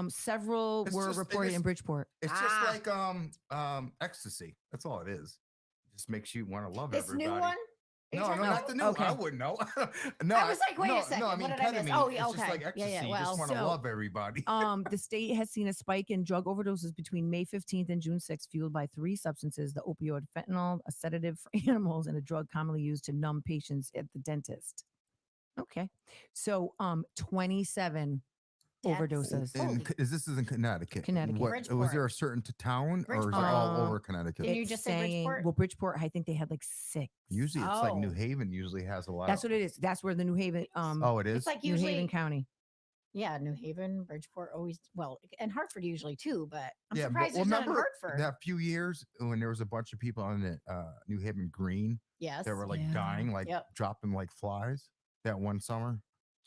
Several It's were just- it reported in is- Bridgeport. It's Ah. just like ecstasy. That's all it is. Just makes you want to love This everybody. new one? Are you No, talking no, about- not the new. Okay. I wouldn't know. No, I was like, wait a no, second, No, I what mean did I miss? ketamine. Oh, It's yeah, just okay. like Yeah, ecstasy. yeah, You well, just want to so- love everybody. The state has seen a spike in drug overdoses between May 15th and June 6th, fueled by three substances: the opioid fentanyl, a sedative for animals, and a drug commonly used to numb patients at the dentist. Okay, so 27 That's- overdoses. And Holy- is this in Connecticut? Connecticut. What, was there Bridgeport. a certain town, or is it Bridgeport. all Uh, over Connecticut? Did you It's just say Bridgeport? Well, Bridgeport, I think they had like 6. Usually, it's like New Oh. Haven. Usually has a lot. That's what it is. That's where the New Haven, Oh, it is. It's like New usually, Haven County. yeah, New Haven, Bridgeport, always, well, and Hartford usually too, but I'm Yeah, but- surprised well, there's none in remember Hartford. that few years when there was a bunch of people on the New Haven Green Yes. that were like Yeah. dying, like Yep. dropping like flies. That one summer.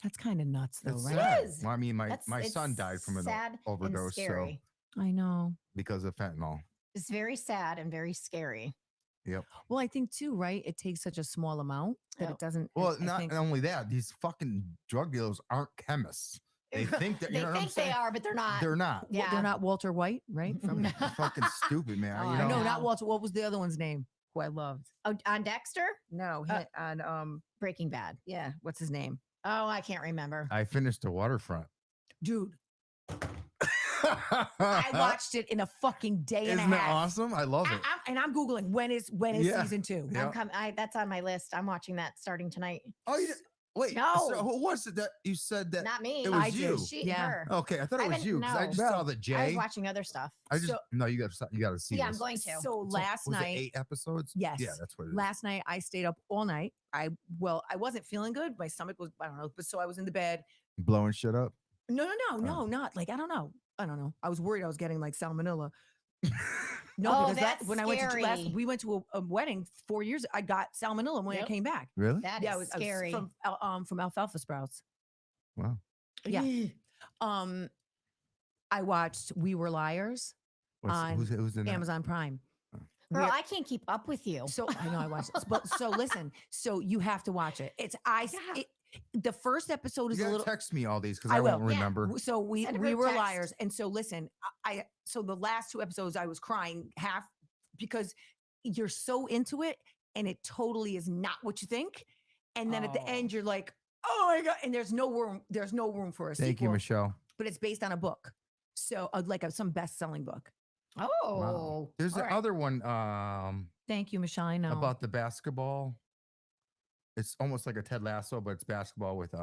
That's kind of nuts, though, It's right? sad. is. Well, I mean, my It's son died from an sad overdose, and so scary. I know. because of fentanyl. It's very sad and very scary. Well, I think too, right? It takes such a small amount that Oh. it doesn't. Well, I not think- only that, these fucking drug dealers aren't chemists. They think that, you They know what I'm think they saying? are, but they're not. They're not. Yeah. They're not Walter White, right? From Fucking stupid, man. Oh, you I know? no, not know. Walter. What was the other one's name? Who I loved? Oh, on Dexter, No, on Breaking Bad. yeah, what's his name? Oh, I can't remember. I finished The Waterfront. Dude, I watched it in a fucking day and a Isn't it half. awesome? I love it. I'm googling when is Yeah. season 2. Yeah. That's on my list. I'm watching that starting tonight. Oh, you did, wait. No. So who was it that you said that? Not me. It was I did. you. She, Yeah. her. Okay, I thought it I was haven't- you because I no. just Bro, saw the I was J. watching other stuff. No, you got to see. Yeah, I'm this. going to. So last Was it night, 8 episodes? yes. Yeah, that's what it is. last night I stayed up all night. I wasn't feeling good. My stomach was, I don't know, but so I was in the bed. Blowing shit up. No, Oh. not like I don't know. I was worried I was getting like salmonella. No, Oh, because that's when I went to scary. we went to a wedding 4 years. I got salmonella when I Yep. came back. Really? That Yeah, is I was scary. from alfalfa sprouts. Wow. Yeah. I watched We Were Liars on Who's in that? Amazon Prime. Girl, Where- I can't keep up with you. So I know I watched it. But so listen, so you have to watch it. Yeah. The first episode You is a gotta little text me all these because I I, will. won't Yeah. remember. so we Send a we group were text. liars. And so listen, so the last 2 episodes I was crying half because you're so into it and it totally is not what you think. And then at the Oh. end you're like, oh my God. And there's no room for a Thank you, sequel. Michelle. But it's based on a book. So some best-selling book. Oh, Wow. There's all the right. other one Thank you, Michelle. I know. about the basketball. It's almost like a Ted Lasso, but it's basketball with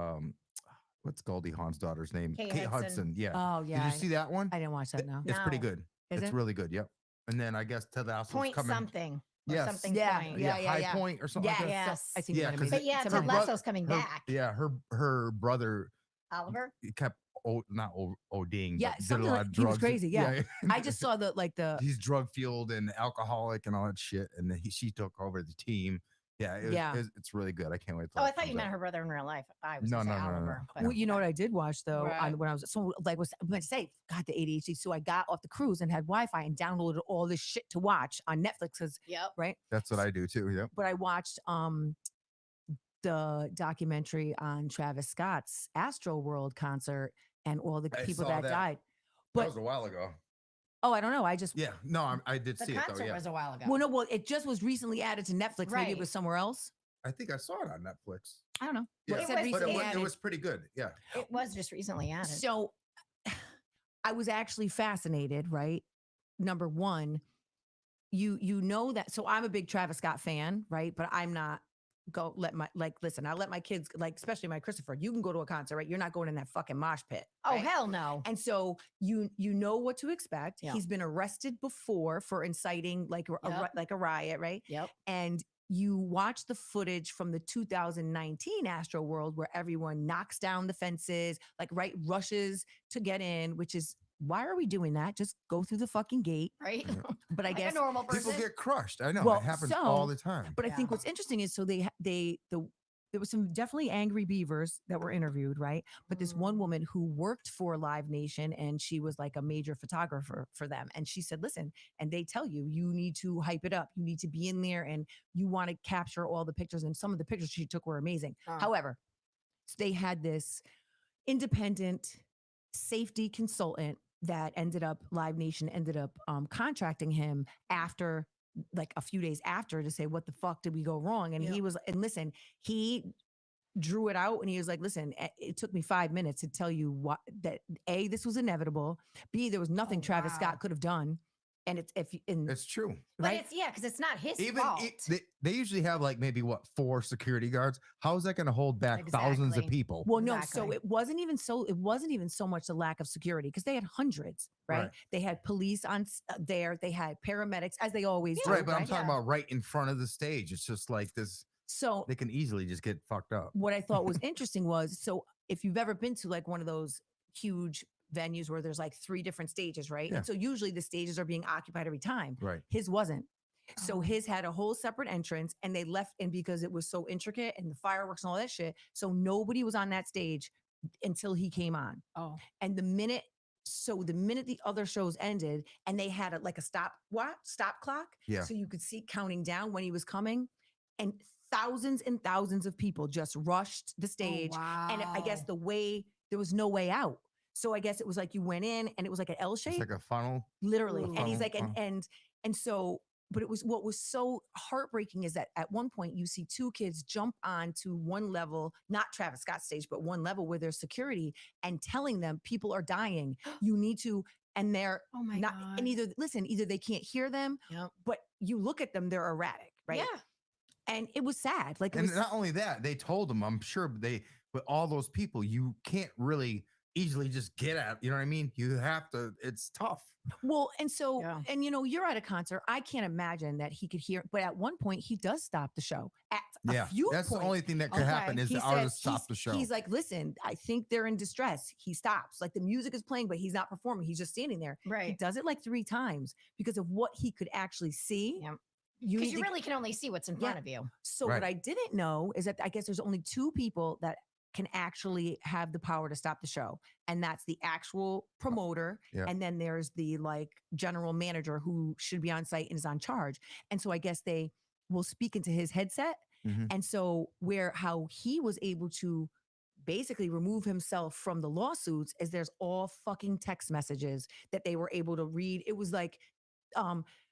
what's Goldie Hawn's daughter's name? Kate Hudson. Hudson. Yeah. Oh yeah. Did you see that one? I didn't watch that. No. It's pretty No. good. Is It's it? really good. Yep. And then I guess Ted Lasso's Point coming. something. Or Yes. something Yeah, point. yeah. High Point or something Yeah, like that. Yes. I think Yeah, you might have 'cause made But yeah, it's Ted about- brother- Lasso's coming Her- back. Yeah, her brother Oliver. kept not ODing. Yeah, but did a something lot like- of he was drugs. crazy, yeah. I just saw the he's drug fueled and alcoholic and all that shit, and then she took over the team. Yeah, Yeah. it's really good. I can't wait. Oh, I thought you meant her brother in real life. I was No, gonna say no, no, no, Oliver. no. but- Well, you know what I did watch though Right. when I was so like was I'm going to say God the ADHD. So I got off the cruise and had Wi-Fi and downloaded all this shit to watch on Netflix because Yep. right. That's what I do too. Yep. But I watched the documentary on Travis Scott's Astro World concert and all the I people saw that that. died. That But was a while ago. oh, I don't know. I just Yeah. No, I did The see it though. concert Yeah. was a while ago. well, no, well, it just was recently added to Netflix. Maybe it Right. was somewhere else. I think I saw it on Netflix. I don't know. Yeah, Well, It said was- but recently it added. was pretty good. Yeah. It was just recently added. So I was actually fascinated, right? Number one, you know that so I'm a big Travis Scott fan, right? But I'm not listen, I let my kids like especially my Christopher, you can go to a concert, right? You're not going in that fucking mosh pit. oh right? hell no. And so you know what to expect. Yeah. He's been arrested before for inciting like Yep. like a riot, right? Yep. And you watch the footage from the 2019 Astro World where everyone knocks down the fences, like rushes to get in, which is why are we doing that? Just go through the fucking gate. Right. But I Like guess a normal person. People get crushed. I know. Well, it happens so- all the time. but I think Yeah. what's interesting is so there was some definitely angry beavers that were interviewed, right? But this one Mm. woman who worked for Live Nation and she was like a major photographer for them. And she said, listen, and they tell you, you need to hype it up. You need to be in there and you want to capture all the pictures. And some of the pictures she took were amazing. Oh. However, they had this independent safety consultant that Live Nation ended up contracting him after like a few days after to say, what the fuck did we go wrong? And Yeah. he drew it out and he was like, listen, it took me 5 minutes to tell you what that A, this was inevitable. B, there was nothing Oh, Travis wow. Scott could have done. And It's true. But right. it's because it's not his Even fault. they usually have like maybe 4 security guards. How is that going to hold back thousands of Exactly. people? Well, no, so Exactly. it wasn't even so much the lack of security because they had hundreds, right? Right. They had police on there, they had paramedics as they always do. Right, but I'm right? talking about right in front of the stage. It's just like this. So They can easily just get fucked up. what I thought was interesting was so if you've ever been to like one of those huge venues where there's like 3 different stages, right? Yeah. And so usually the stages are being occupied every time. Right. His wasn't. So Oh. his had a whole separate entrance and they left and because it was so intricate and the fireworks and all that shit. So nobody was on that stage until he came on. Oh. And the minute the other shows ended and they had like a stop clock. Yeah. So you could see counting down when he was coming and thousands of people just rushed the stage. And I guess the way there was no way out. So I guess it was like you went in and it was like an L shape, It's like a funnel. literally. Ooh. And he's like, Funnel. and so, but it was what was so heartbreaking is that at one point you see two kids jump onto one level, not Travis Scott's stage, but one level where there's security and telling them people are dying. You need to, and they're Oh my not, God. and either they can't hear them, Yep. but you look at them, they're erratic, right? Yeah. And it was sad. Like, it And was, not only that, they told him, I'm sure with all those people, you can't really easily just get at, you know what I mean? You have to, it's tough. well, and so, Yeah. and you're at a concert. I can't imagine that he could hear, but at one point he does stop the show. At a few That's points, the only thing that could Okay. happen is he the said artist stop the show. He's like, listen, I think they're in distress. He stops. Like the music is playing, but he's not performing. He's just standing there. He Right. does it like 3 times because of what he could actually see. Yep. You Because need you to- really can only see what's in front of you. So Right. what I didn't know is that I guess there's only 2 people that can actually have the power to stop the show. And that's the actual promoter. Yeah. And then there's the like general manager who should be on site and is on charge. And so I guess they will speak into his headset. Mhm. And so how he was able to basically remove himself from the lawsuits is there's all fucking text messages that they were able to read. It was like,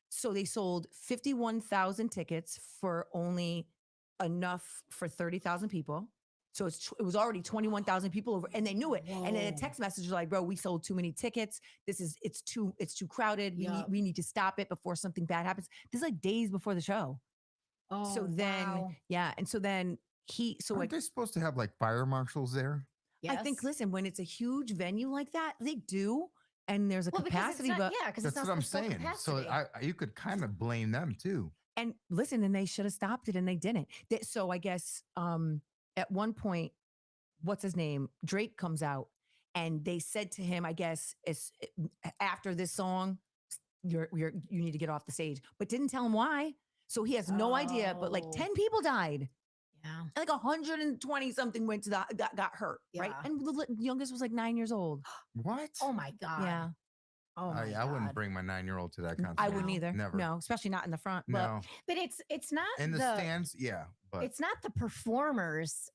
so they sold 51,000 tickets for only enough for 30,000 people. So it was already 21,000 people over, and they knew it. And then a Whoa. text message was like, "Bro, we sold too many tickets. It's too crowded. Yup. We need to stop it before something bad happens." This is like days before the show. Oh, So then, wow. yeah, and so then so Aren't like they supposed to have like fire marshals there? I think, Yes. listen, when it's a huge venue like that, they do, and there's a Well, because it's capacity, not, but yeah, because That's it's not what I'm supposed to saying. full So capacity. you could kind of blame them too. and listen, and they should have stopped it, and they didn't. So I guess at one point, what's his name? Drake comes out, and they said to him, I guess, after this song, you need to get off the stage, but didn't tell him why. So he has no idea. But like Oh. 10 people died, Yeah. and like 120 something went to got hurt, right? Yeah. And the youngest was like 9 years old. What? Oh my God. Yeah, Oh my I wouldn't God. bring my 9-year-old to that concert. I wouldn't No. either. Never. No, especially not in the front. But No. But it's not In the stands, yeah, but it's not the performer's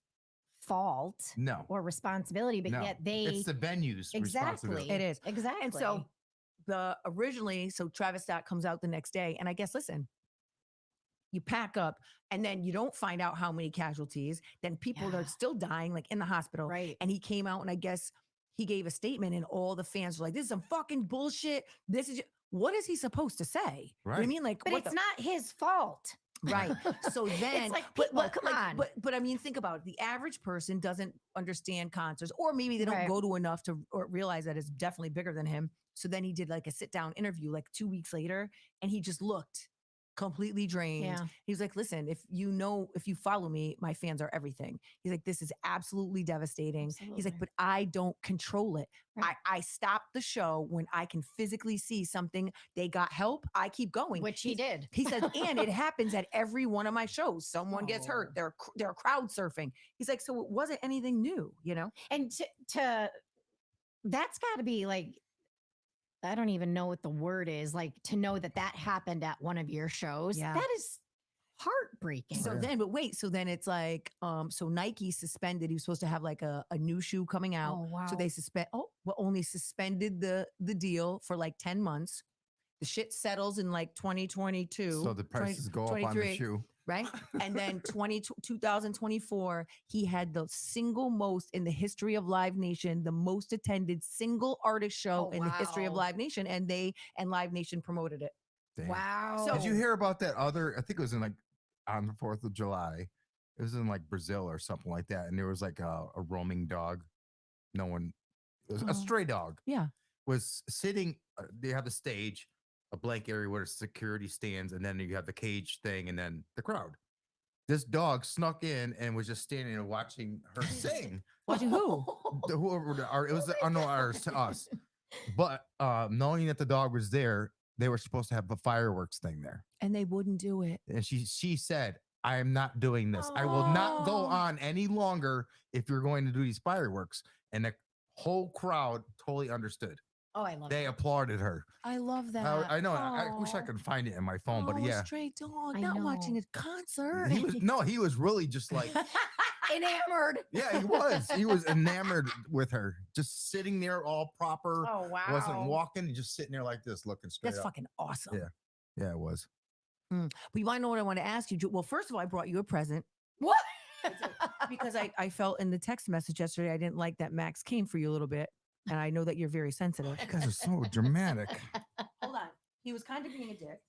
fault no. or responsibility, but No. yet they It's the venue's responsibility. exactly It is. exactly. And so so Travis Scott comes out the next day, and I guess, listen, you pack up, and then you don't find out how many casualties. Then people Yeah. are still dying, like in the hospital. right. And he came out, and I guess he gave a statement, and all the fans were like, "This is some fucking bullshit. This is what is he supposed to say?" You know what I Right. mean? Like, But what it's not his fault. right. So then, it's like, but, people, but, come like, on. but I mean, think about it. The average person doesn't understand concerts, or maybe they don't Right. go to enough to or realize that it's definitely bigger than him. So then he did like a sit down interview like 2 weeks later, and he just looked completely drained. Yeah. He's like, "Listen, if you follow me, my fans are everything." He's like, "This is absolutely devastating." He's like, Absolutely. "But I don't control it. Right. I stop the show when I can physically see something. They got help. I keep going." Which he did. He said, and it happens at every one of my shows. Someone gets hurt. Oh. They're crowd surfing. He's like, so it wasn't anything new, you know? And to that's got to be like, I don't even know what the word is, like to know that happened at one of your shows. Yeah. That is heartbreaking. So Yeah. then, but wait, so then it's like, so Nike suspended. He was supposed to have like a new shoe coming out. Oh wow. So they only suspended the deal for like 10 months. The shit settles in like 2022. So the prices go up on the 23, shoe. right? And then 2024, he had the single most in the history of Live Nation, the most attended single artist show Oh, in the history of wow. Live Nation, and Live Nation promoted it. Damn. wow. So- Did you hear about that other? I think it was in like on the 4th of July. It was in like Brazil or something like that. And there was like a roaming dog. No one, it was Oh. a stray dog. Yeah. Was sitting, they have the stage, a blank area where security stands, and then you have the cage thing, and then the crowd. This dog snuck in and was just standing and watching her sing. Watching who? Whoever it was, Oh the my unknown God. artist to us. But knowing that the dog was there, they were supposed to have a fireworks thing there. And they wouldn't do it. And she said, "I am not doing this. I will not go Oh. on any longer if you're going to do these fireworks." And the whole crowd totally understood. Oh, I love They that. applauded her. I love that. I know. I wish I Aw. could find it in my phone, but Oh, yeah, stray dog, I not watching know. a concert. he was really just like Enamored. Yeah, he was. He was enamored with her, just sitting there all proper. Oh wow. Wasn't walking, just sitting there like this, looking straight That's up. fucking awesome. Yeah. Yeah, it was. But you want to know what I want to ask you? Well, first of all, I brought you a present What? because I felt in the text message yesterday I didn't like that Max came for you a little bit, and I know that you're very sensitive. You guys are so dramatic. Hold on, he was kind of being a dick.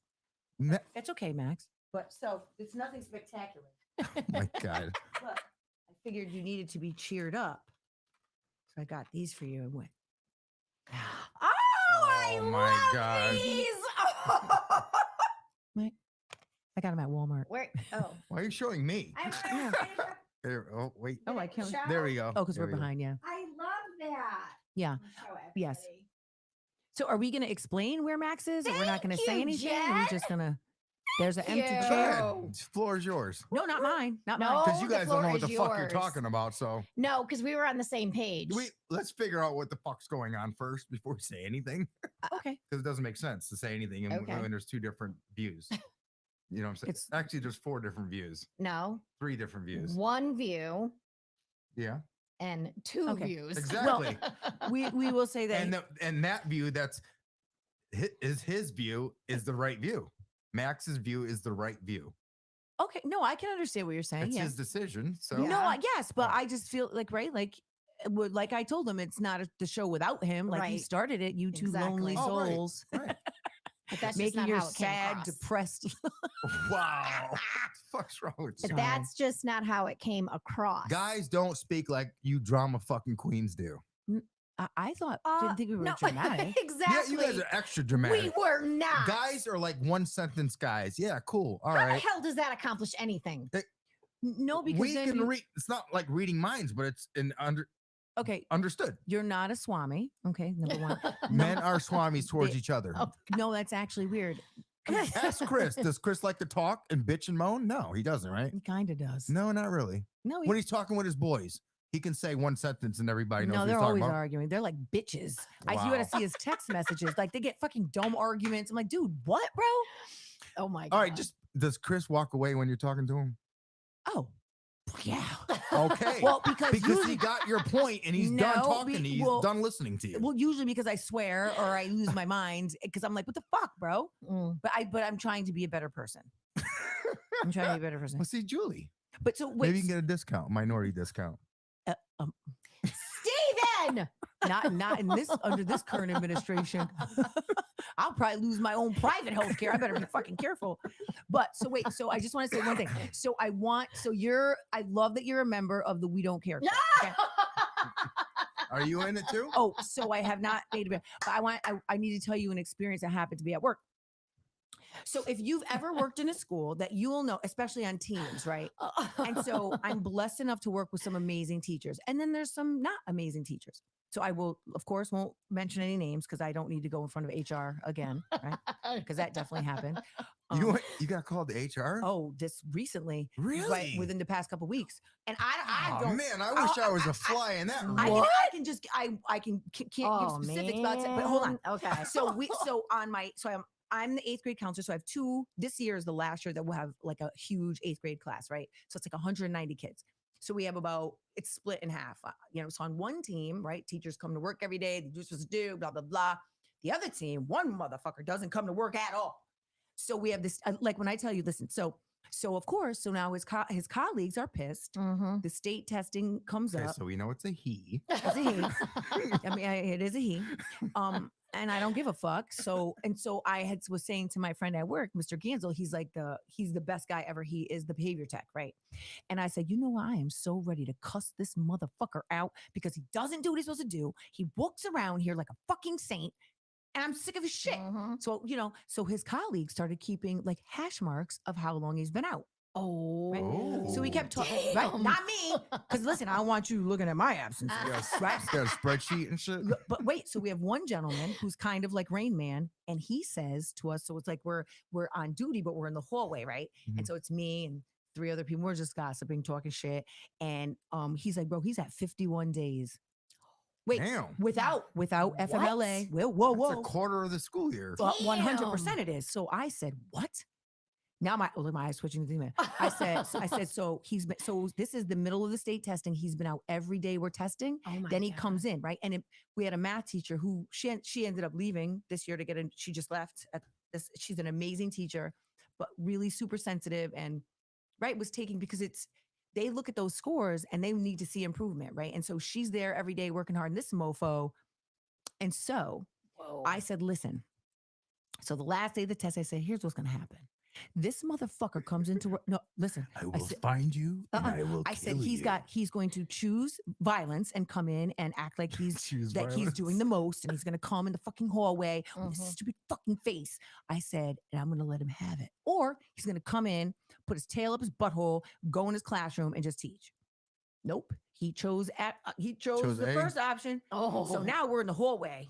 Ne- It's okay, Max. But so it's nothing spectacular. oh my God. But I figured you needed to be cheered up, so I got these for you and went. Oh, I Oh, my love God. these. I got them at Walmart. Where? Oh. Why are you showing me? Yeah. There, oh, wait. Oh, I can't. There we go. Oh, because There we're we go. behind. Yeah. I love that. Yeah. Yes. So are we going to explain where Max is, or we're not going to Thank say you, anything? Are we Jen. just going to? There's an empty you. Go chair. ahead. Oh. The floor is yours. No, not mine. Not No. mine. Because you the guys don't know floor what the is fuck you're yours. talking about. So No, because we were on the same page. let's figure out what the fuck's going on first before we say anything. Okay. Because it doesn't make sense to say anything Okay. when there's two different views. You know what I'm saying? It's- Actually, there's 4 different views, No. 3 different views. One view Yeah, and 2 Okay. views. exactly. We will say that. and that view that's his view is the right view. Max's view is the right view. Okay. No, I can understand what you're saying. It's Yeah. his decision. So No, Yeah. yes, but I just feel like like I told him, it's not the show without him. Like he Right. started it. You two lonely Exactly. Oh, right. souls, right. But that's just making not your how it came sad, across. depressed. Wow. What the fuck's wrong with But you? Sorry. that's just not how it came across. Guys don't speak like you drama fucking queens do. I thought Uh, didn't think we were no, dramatic. exactly. Yeah, you guys are extra dramatic. We were not. Guys are like one sentence guys. Yeah, cool. All How right. the hell does that accomplish anything? No, because We then can you- read. It's not like reading minds, but it's okay, understood. you're not a swami. Okay, number one. Men are swamis towards They- each other. Oh. No, that's actually weird. Ask Chris. Does Chris like to talk and bitch and moan? No, he doesn't, right? He kind of does. No, not really. No, When he's talking with his boys, he can say one sentence and everybody knows no, what they're he's talking always about. arguing. They're like bitches. You Wow. got to see his text messages. Like they get fucking dumb arguments. I'm like, dude, what, bro? Oh my god. All right, just does Chris walk away when you're talking to him? Oh, yeah. Okay. Well, because because usually, he got your point and he's No, done talking to you. He's well- done listening to you. well, usually because I swear or I lose my mind because I'm like, what the fuck, bro? Mm. But I'm trying to be a better person. I'm trying to be a better person. Well, see, Julie, But so wait, maybe you can get a discount, minority discount. Steven! not in this under this current administration. I'll probably lose my own private health care. I better be fucking careful. But so wait, so I just want to say one thing. So I love that you're a member of the We Don't Care Club. Okay? Are you in it too? Oh, so I have not made it. But I need to tell you an experience that happened to be at work. So if you've ever worked in a school that you will know, especially on teams, right? And so I'm blessed enough to work with some amazing teachers. And then there's some not amazing teachers. So I will, of course, won't mention any names because I don't need to go in front of HR again, right? Because that definitely happened. You got called to HR? Oh, this recently, really? right within the past couple weeks. And I Oh don't. man, I wish I was a fly in that room. I What? can just can't Oh, give specifics about it. But hold on. man. Okay. I'm the 8th grade counselor. So I have this year is the last year that we'll have like a huge 8th grade class, right? So it's like 190 kids. So we have it's split in half, so on one team, right? Teachers come to work every day. They do what they're supposed to do, blah, blah, blah. The other team, one motherfucker doesn't come to work at all. So we have this, like when I tell you, listen, so of course, so now his colleagues are pissed. Mhm. The state testing comes Okay, up. so we know it's a he. It's a he. I mean, it is a he. And I don't give a fuck. So I was saying to my friend at work, Mr. Gansel, he's the best guy ever. He is the behavior tech, right? And I said, I am so ready to cuss this motherfucker out because he doesn't do what he's supposed to do. He walks around here like a fucking saint. And I'm sick of his shit. Mhm. So, so his colleagues started keeping like hash marks of how long he's been out. Oh. So we kept talking, right? Damn. Not me. Because listen, I don't want you looking at my absence. Right? Got a spreadsheet and shit. But wait, so we have one gentleman who's kind of like Rain Man, and he says to us, so it's like we're on duty, but we're in the hallway, right? And Mhm. so it's me and 3 other people. We're just gossiping, talking shit. And he's like, bro, he's at 51 days. Wait, Damn. without FMLA. Whoa, That's whoa. a quarter of the school year. 100% it is. So I said, what? Now my eyes switching to the I said, so this is the middle of the state testing. He's been out every day we're testing. Oh my Then he God. comes in, right? And we had a math teacher who she ended up leaving this year to get in. She just left at this. She's an amazing teacher, but really super sensitive and right was taking because they look at those scores and they need to see improvement, right? And so she's there every day working hard in this mofo. And so Whoa. I said, listen. So the last day of the test, I said, here's what's going to happen. This motherfucker comes into work. No, listen. I will find you and I will I said kill he's going to choose violence and come in and act like he's Choose he's violence. doing the most and he's going to come in the fucking hallway with Mhm. his stupid fucking face. I said, and I'm going to let him have it. Or he's going to come in, put his tail up his butthole, go in his classroom and just teach. Nope. He chose Chose the A? first option. Oh, So now we're in the hallway.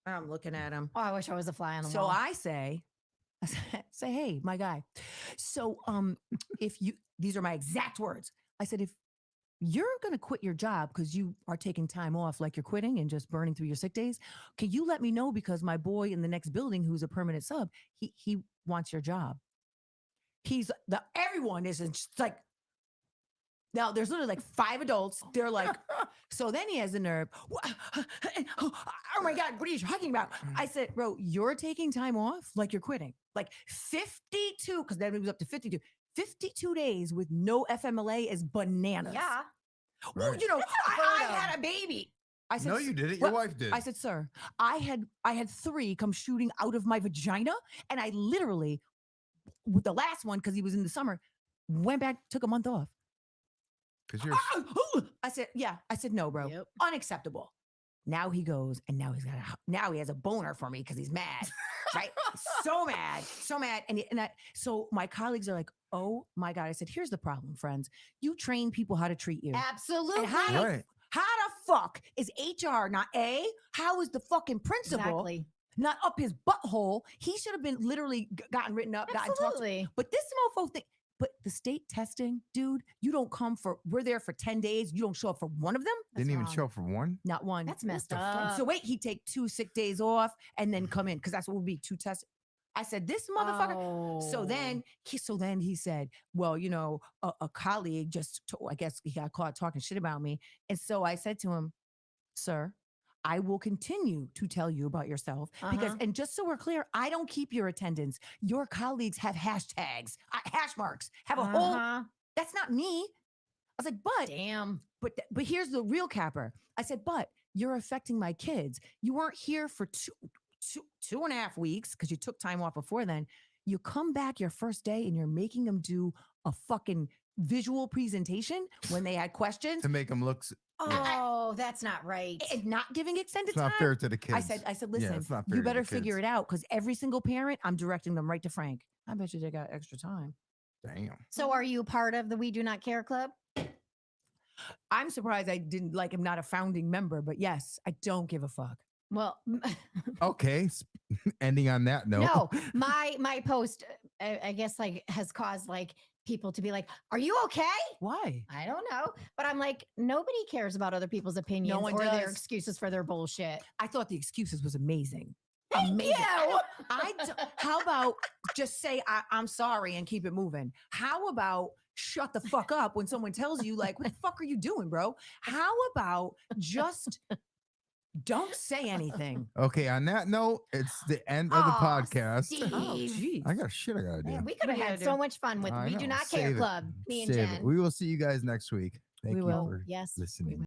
I'm looking at him. Oh, I wish I was a fly on the So wall. I say, hey, my guy. So if you, these are my exact words. I said, if you're going to quit your job because you are taking time off like you're quitting and just burning through your sick days, can you let me know because my boy in the next building who's a permanent sub, he wants your job. Everyone is just like, now there's literally like 5 adults. They're like, so then he has the nerve. Oh my God, what are you talking about? I said, bro, you're taking time off like you're quitting. Like 52, because then it was up to 52. 52 days with no FMLA is bananas. Yeah. Well, Right. you know, I unheard of. had a baby. I said, No, you didn't. well, Your wife did. I said, sir, I had 3 come shooting out of my vagina. And I literally, with the last one, because he was in the summer, went back, took a month off. Because you're I said, yeah. I said, no, bro. Yep. Unacceptable. Now he goes, and now he has a boner for me because he's mad, right? So mad. So my colleagues are like, oh my God. I said, here's the problem, friends. You train people how to treat you. Absolutely. And how right. How the fuck is HR not A? How is the fucking principal Exactly. not up his butthole? He should have been literally gotten written up, gotten talked to. Absolutely. But this mofo thing, but the state testing, dude, we're there for 10 days. You don't show up for one of them? didn't even wrong. show up for one. Not one. That's messed the fuck? up. So wait, he'd take 2 sick days off and then come in because that's what would be 2 tests. I said, this motherfucker. So then he said, well, you know, a colleague I guess he got caught talking shit about me. And so I said to him, sir, I will continue to tell you about yourself because, and just so we're clear, I don't keep your attendance. Your colleagues have hashtags, hash marks, have a whole, that's not me. I was like, Damn. but here's the real capper. I said, but you're affecting my kids. You weren't here for 2.5 weeks because you took time off before then. You come back your first day and you're making them do a fucking visual presentation when they had questions. To make them look. Oh, that's not right. And not giving extended It's not time. fair to the kids. I said, listen, it's not fair you to the better figure kids. it out because every single parent, I'm directing them right to Frank. I bet you they got extra time. Damn. So are you part of the We Do Not Care Club? I'm surprised I didn't like I'm not a founding member, but yes, I don't give a fuck. Well, Okay. Ending on that note. no, my post, I guess, like has caused like people to be like, "Are you okay?" Why? I don't know, but I'm like, nobody cares about other people's opinions one or their does. excuses for their bullshit. I thought the excuses was amazing. Thank Amazing. you. How about just say I'm sorry and keep it moving? How about shut the fuck up when someone tells you like, what the fuck are you doing, bro? How about just don't say anything? Okay. On that note, it's the end of the Aw, podcast. Steve. Oh, geez. I got shit I gotta do. Man, we could have We gotta had do- so much fun with I We Do know. Not Care Save it. Club. Me and Save it. Jen. We will see you guys next week. Thank We you will. for Yes. listening.